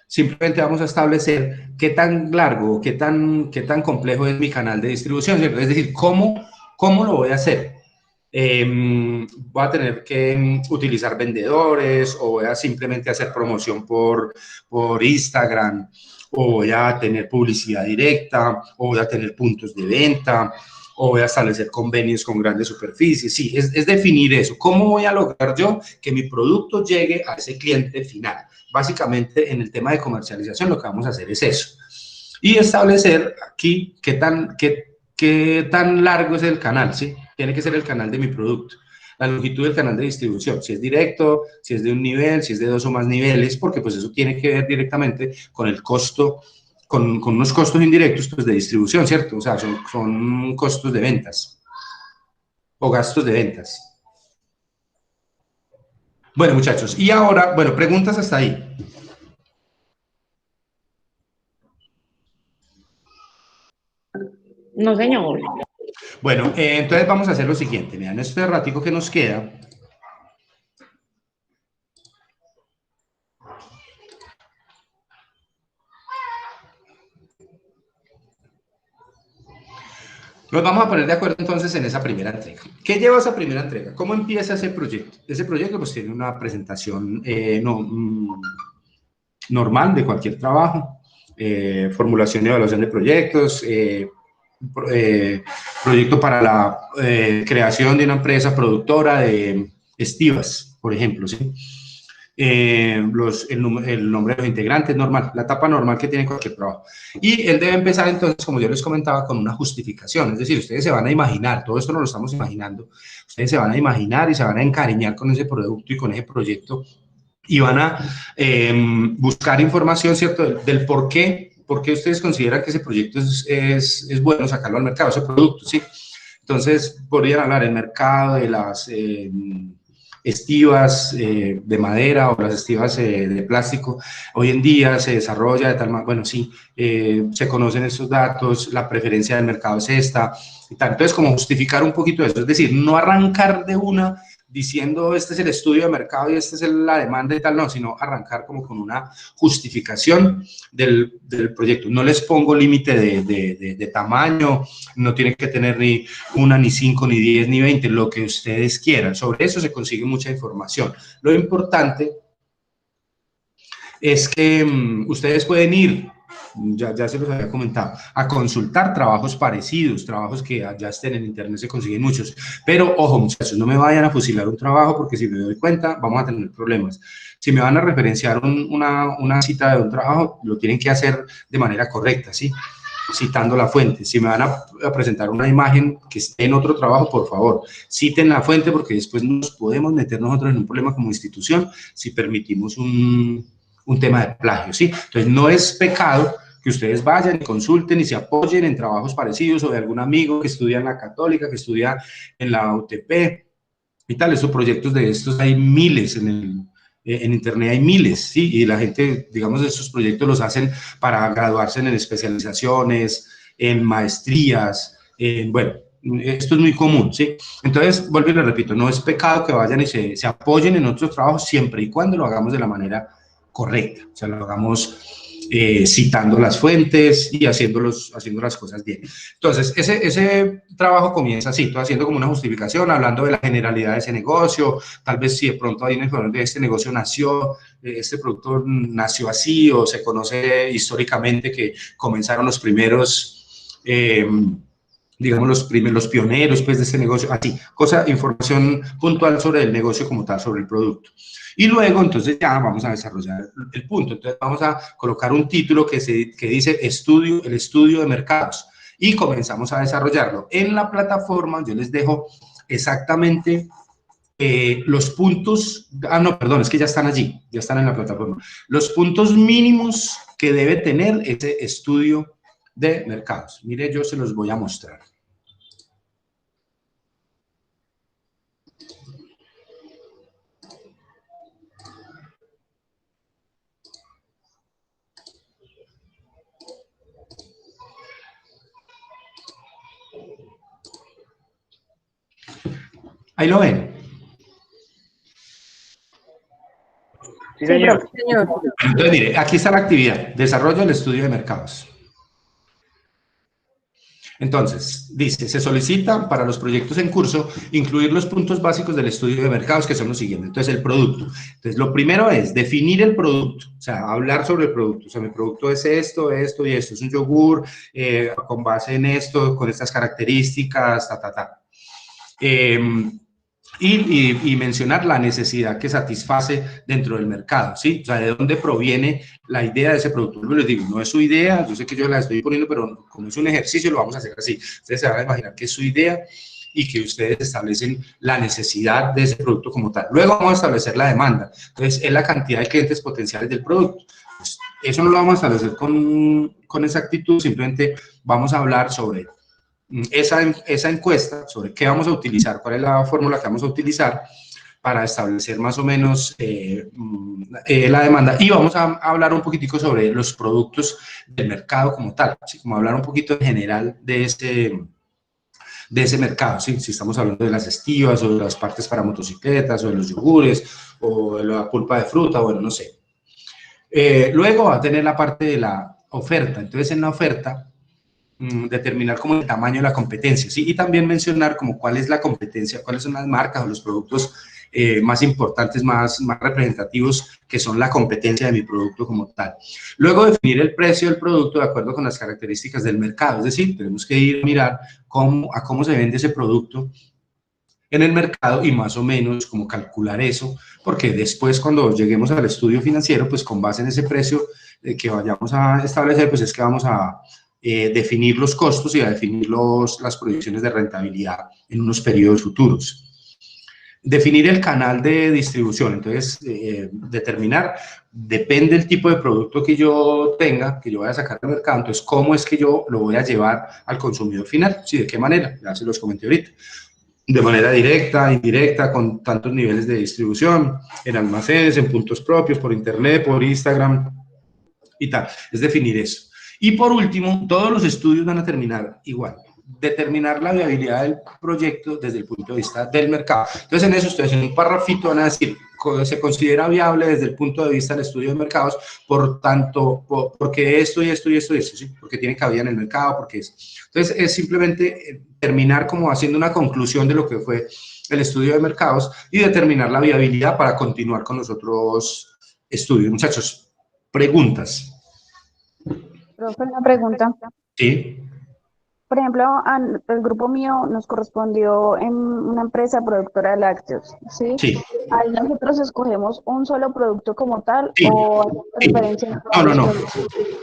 simplemente vamos a establecer qué tan largo, qué tan complejo es mi canal de distribución, ¿cierto? Es decir, ¿cómo lo voy a hacer? Voy a tener que utilizar vendedores, o voy a simplemente hacer promoción por Instagram, o voy a tener publicidad directa, o voy a tener puntos de venta, o voy a establecer convenios con grandes superficies. Sí, es definir eso. ¿Cómo voy a lograr yo que mi producto llegue a ese cliente final? Básicamente, en el tema de comercialización, lo que vamos a hacer es eso. Y establecer aquí qué tan largo es el canal, ¿sí? Tiene que ser el canal de mi producto. La longitud del canal de distribución, si es directo, si es de un nivel, si es de 2 o más niveles, porque pues eso tiene que ver directamente con el costo, con unos costos indirectos pues, de distribución, ¿cierto? O sea, son costos de ventas o gastos de ventas. Bueno, muchachos, y ahora, bueno, preguntas hasta ahí. No, señor. Bueno, entonces vamos a hacer lo siguiente. Vean, este ratico que nos queda. Nos vamos a poner de acuerdo entonces en esa primera entrega. ¿Qué lleva esa primera entrega? ¿Cómo empieza ese proyecto? Ese proyecto pues tiene una presentación normal de cualquier trabajo, formulación y evaluación de proyectos, proyecto para la creación de una empresa productora de estivas, por ejemplo, ¿sí? El nombre de los integrantes, normal, la etapa normal que tiene cualquier trabajo. Y él debe empezar entonces, como yo les comentaba, con una justificación, es decir, ustedes se van a imaginar, todo esto no lo estamos imaginando, ustedes se van a imaginar y se van a encariñar con ese producto y con ese proyecto y van a buscar información, ¿cierto?, del por qué ustedes consideran que ese proyecto es bueno sacarlo al mercado, ese producto, ¿sí? Entonces, podrían hablar del mercado, de las estivas de madera o las estivas de plástico. Hoy en día se desarrolla de tal manera, bueno, sí, se conocen estos datos, la preferencia del mercado es esta, y tal. Entonces, como justificar un poquito eso, es decir, no arrancar de una diciendo este es el estudio de mercado y esta es la demanda y tal, no, sino arrancar como con una justificación del proyecto. No les pongo límite de tamaño, no tienen que tener ni 1, ni 5, ni 10, ni 20, lo que ustedes quieran. Sobre eso se consigue mucha información. Lo importante es que ustedes pueden ir, ya se los había comentado, a consultar trabajos parecidos, trabajos que ya estén en internet, se consiguen muchos, pero ojo muchachos, no me vayan a fusilar un trabajo porque si me doy cuenta vamos a tener problemas. Si me van a referenciar una cita de un trabajo, lo tienen que hacer de manera correcta, ¿sí? Citando la fuente. Si me van a presentar una imagen que esté en otro trabajo, por favor, citen la fuente porque después nos podemos meter nosotros en un problema como institución si permitimos un tema de plagio, ¿sí? Entonces, no es pecado que ustedes vayan y consulten y se apoyen en trabajos parecidos o de algún amigo que estudia en la Católica, que estudia en la UTP y tal. Esos proyectos de estos hay miles en internet, hay miles, ¿sí? Y la gente, digamos, esos proyectos los hacen para graduarse en especializaciones, en maestrías, bueno, esto es muy común, ¿sí? Entonces, vuelvo y les repito, no es pecado que vayan y se apoyen en otros trabajos siempre y cuando lo hagamos de la manera correcta, o sea, lo hagamos citando las fuentes y haciendo las cosas bien. Entonces, ese trabajo comienza así, haciendo como una justificación, hablando de la generalidad de ese negocio, tal vez si de pronto hay una información de este negocio nació, este producto nació así, o se conoce históricamente que comenzaron los primeros digamos, los pioneros pues, de ese negocio, así, información puntual sobre el negocio como tal, sobre el producto. Y luego, entonces, ya vamos a desarrollar el punto. Entonces, vamos a colocar un título que dice el estudio de mercados, y comenzamos a desarrollarlo. En la plataforma yo les dejo exactamente los puntos, no, perdón, es que ya están allí, ya están en la plataforma. Los puntos mínimos que debe tener ese estudio de mercados. Mire, yo se los voy a mostrar. Ahí lo ven. Sí, señor. Entonces, mire, aquí está la actividad, desarrollo del estudio de mercados. Entonces, dice, se solicita para los proyectos en curso incluir los puntos básicos del estudio de mercados, que son los siguientes. Entonces, el producto. Entonces, lo primero es definir el producto, o sea, hablar sobre el producto. O sea, mi producto es esto, esto y esto. Es un yogur con base en esto, con estas características, y mencionar la necesidad que satisface dentro del mercado, ¿sí? O sea, de dónde proviene la idea de ese producto. Yo les digo, no es su idea, yo sé que yo la estoy poniendo, pero como es un ejercicio, lo vamos a hacer así. Ustedes se van a imaginar que es su idea y que ustedes establecen la necesidad de ese producto como tal. Luego vamos a establecer la demanda. Entonces, es la cantidad de clientes potenciales del producto. Pues, eso no lo vamos a establecer con exactitud, simplemente vamos a hablar sobre esa encuesta, sobre qué vamos a utilizar, cuál es la fórmula que vamos a utilizar para establecer más o menos la demanda, y vamos a hablar un poquitico sobre los productos del mercado como tal, ¿sí? Como hablar un poquito en general de ese mercado, ¿sí? Si estamos hablando de las estivas o de las partes para motocicletas o de los yogures o de la pulpa de fruta, bueno, no sé. Luego va a tener la parte de la oferta. Entonces, en la oferta, determinar como el tamaño de la competencia, ¿sí? Y también mencionar como cuál es la competencia, cuáles son las marcas o los productos más importantes, más representativos, que son la competencia de mi producto como tal. Luego, definir el precio del producto de acuerdo con las características del mercado, es decir, tenemos que ir a mirar a cómo se vende ese producto en el mercado y más o menos como calcular eso, porque después cuando lleguemos al estudio financiero, pues con base en ese precio que vayamos a establecer, pues es que vamos a definir los costos y a definir las proyecciones de rentabilidad en unos periodos futuros. Definir el canal de distribución, entonces determinar, depende del tipo de producto que yo tenga, que yo vaya a sacar del mercado, entonces cómo es que yo lo voy a llevar al consumidor final, ¿sí? ¿De qué manera? Ya se los comenté ahorita. De manera directa, indirecta, con tantos niveles de distribución, en almacenes, en puntos propios, por internet, por Instagram y tal. Es definir eso. Y por último, todos los estudios van a terminar igual. Determinar la viabilidad del proyecto desde el punto de vista del mercado. Entonces, en eso ustedes en un parrafito van a decir, se considera viable desde el punto de vista del estudio de mercados, por tanto, porque esto y esto y esto y esto, ¿sí? Porque tiene cabida en el mercado, porque es. Entonces, es simplemente terminar como haciendo una conclusión de lo que fue el estudio de mercados y determinar la viabilidad para continuar con los otros estudios. Muchachos, preguntas. Profe, una pregunta. Sí. Por ejemplo, el grupo mío nos correspondió en una empresa productora de lácteos, ¿sí? Sí. Ahí nosotros escogemos un solo producto como tal, Sí. o hay diferencia. No.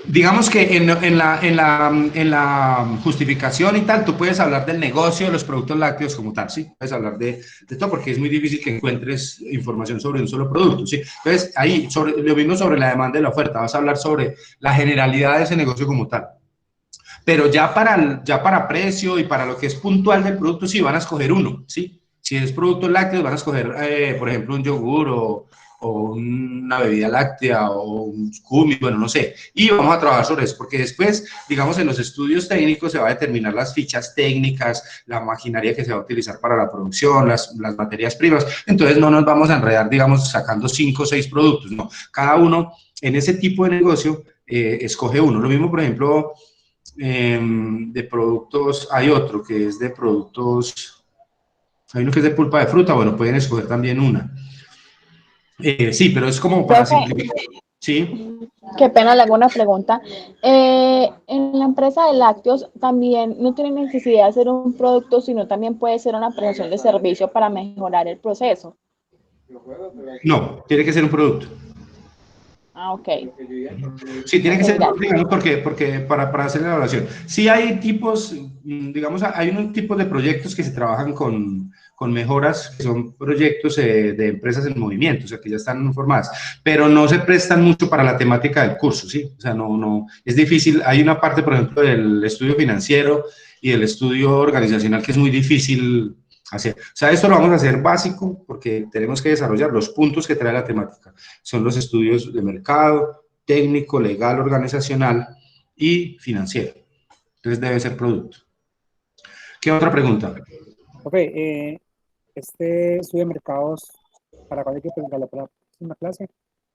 Digamos que en la justificación y tal, tú puedes hablar del negocio de los productos lácteos como tal, ¿sí? Puedes hablar de todo, porque es muy difícil que encuentres información sobre un solo producto, ¿sí? Entonces, ahí, lo mismo sobre la demanda y la oferta, vas a hablar sobre la generalidad de ese negocio como tal. Pero ya para precio y para lo que es puntual del producto, sí, van a escoger uno, ¿sí? Si es productos lácteos, van a escoger, por ejemplo, un yogur o una bebida láctea o un cumi, bueno, no sé. Y vamos a trabajar sobre eso, porque después, digamos, en los estudios técnicos se va a determinar las fichas técnicas, la maquinaria que se va a utilizar para la producción, las materias primas. Entonces, no nos vamos a enredar, digamos, sacando 5 o 6 productos, no. Cada uno, en ese tipo de negocio, escoge uno. Lo mismo, por ejemplo, de productos, hay otro que es de productos, hay uno que es de pulpa de fruta, bueno, pueden escoger también una. Sí, pero es como para simplificar. Sí. Qué pena, le hago una pregunta. En la empresa de lácteos también no tiene necesidad de hacer un producto, sino también puede ser una prestación de servicio para mejorar el proceso. No, tiene que ser un producto. Ah, ok. Sí, tiene que Ok, ser, gracias. digamos, porque para hacer la evaluación. Sí hay tipos, digamos, hay unos tipos de proyectos que se trabajan con mejoras, que son proyectos de empresas en movimiento, o sea, que ya están formadas, pero no se prestan mucho para la temática del curso, ¿sí? O sea, no, es difícil. Hay una parte, por ejemplo, del estudio financiero y del estudio organizacional que es muy difícil hacer. O sea, esto lo vamos a hacer básico porque tenemos que desarrollar los puntos que trae la temática. Son los estudios de mercado, técnico, legal, organizacional y financiero. Entonces debe ser producto. ¿Qué otra pregunta? Ok, este estudio de mercados, ¿para cuándo hay que presentarlo? ¿Para la próxima clase?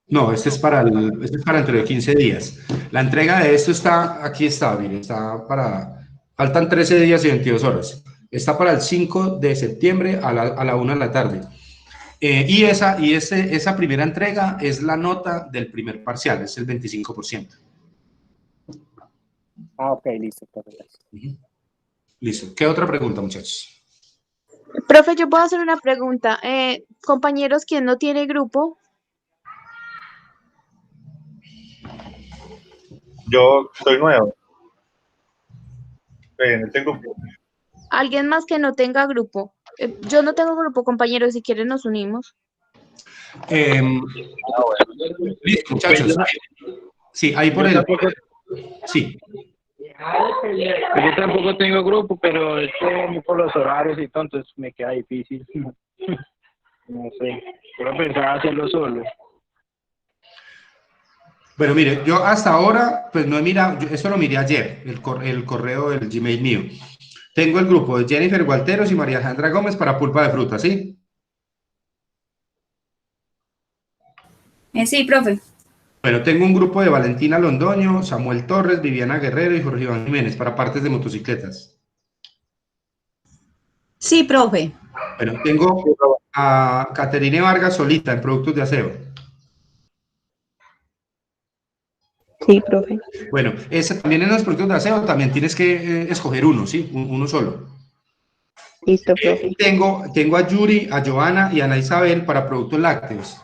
No, este es para dentro de 15 días. La entrega de esto está, aquí está, mire, está para, faltan 13 días y 22 horas. Está para el 5 de septiembre a la 1 de la tarde. Y esa primera entrega es la nota del primer parcial, es el 25%. Ah, ok, listo. Perfecto. Listo. ¿Qué otra pregunta, muchachos? Profe, yo puedo hacer una pregunta. Compañeros, ¿quién no tiene grupo? Yo soy nuevo. En este grupo. ¿Alguien más que no tenga grupo? Yo no tengo grupo, compañeros, si quieren nos unimos. Listo, muchachos. Sí, ahí por el... Sí. Yo tampoco tengo grupo, pero es que por los horarios y todo, entonces me queda difícil. No sé, quiero pensar hacerlo solo. Bueno, mire, yo hasta ahora, pues no he mirado, esto lo miré ayer, el correo del Gmail mío. Tengo el grupo de Jennifer Gualteros y María Alejandra Gómez para pulpa de fruta, ¿sí? Sí, profe. Bueno, tengo un grupo de Valentina Londoño, Samuel Torres, Viviana Guerrero y Jorge Iván Jiménez para partes de motocicletas. Sí, profe. Bueno, tengo a Caterine Vargas solita en productos de aseo. Sí, profe. Bueno, también en los productos de aseo también tienes que escoger uno, ¿sí? Uno solo. Listo, profe. Tengo a Yuri, a Joana y a Ana Isabel para productos lácteos.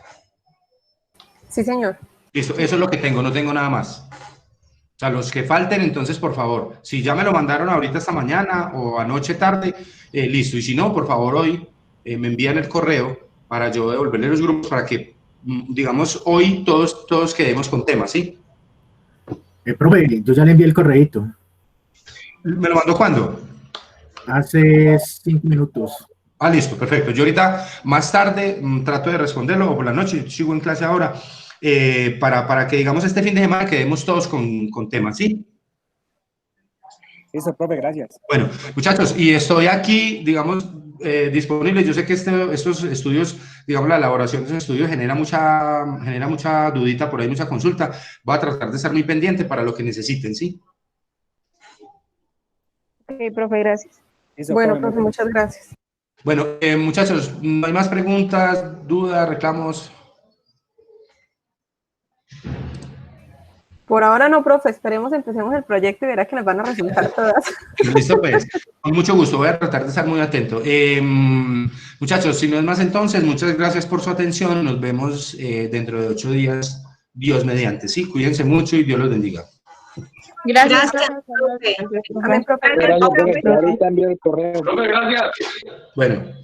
Sí, señor. Listo, eso es lo que tengo, no tengo nada más. O sea, los que falten, entonces, por favor, si ya me lo mandaron ahorita esta mañana o anoche tarde, listo. Y si no, por favor, hoy me envían el correo para yo devolverle los grupos para que, digamos, hoy todos quedemos con temas, ¿sí? Profe, yo ya le envié el correíto. ¿Me lo mandó cuándo? Hace 5 minutos. Ah, listo, perfecto. Yo ahorita, más tarde, trato de responderlo, o por la noche, sigo en clase ahora, para que, digamos, este fin de semana quedemos todos con temas, ¿sí? Listo, profe, gracias. Bueno, muchachos, y estoy aquí, digamos, disponible. Yo sé que estos estudios, digamos, la elaboración de esos estudios genera mucha dudita por ahí, mucha consulta. Voy a tratar de estar muy pendiente para lo que necesiten, ¿sí? Ok, profe, gracias. Listo, Bueno, profe, muchas gracias. Bueno, muchachos, ¿no hay más preguntas, dudas, reclamos? Por ahora no, profe, empecemos el proyecto y verá que nos van a resultar todas. Listo, pues, con mucho gusto, voy a tratar de estar muy atento. Muchachos, si no es más entonces, muchas gracias por su atención, nos vemos dentro de 8 días, Dios mediante, ¿sí? Cuídense mucho y Dios los bendiga. Gracias, profe. Amén, profe. Ahorita envío el correo. Profe, gracias. Bueno.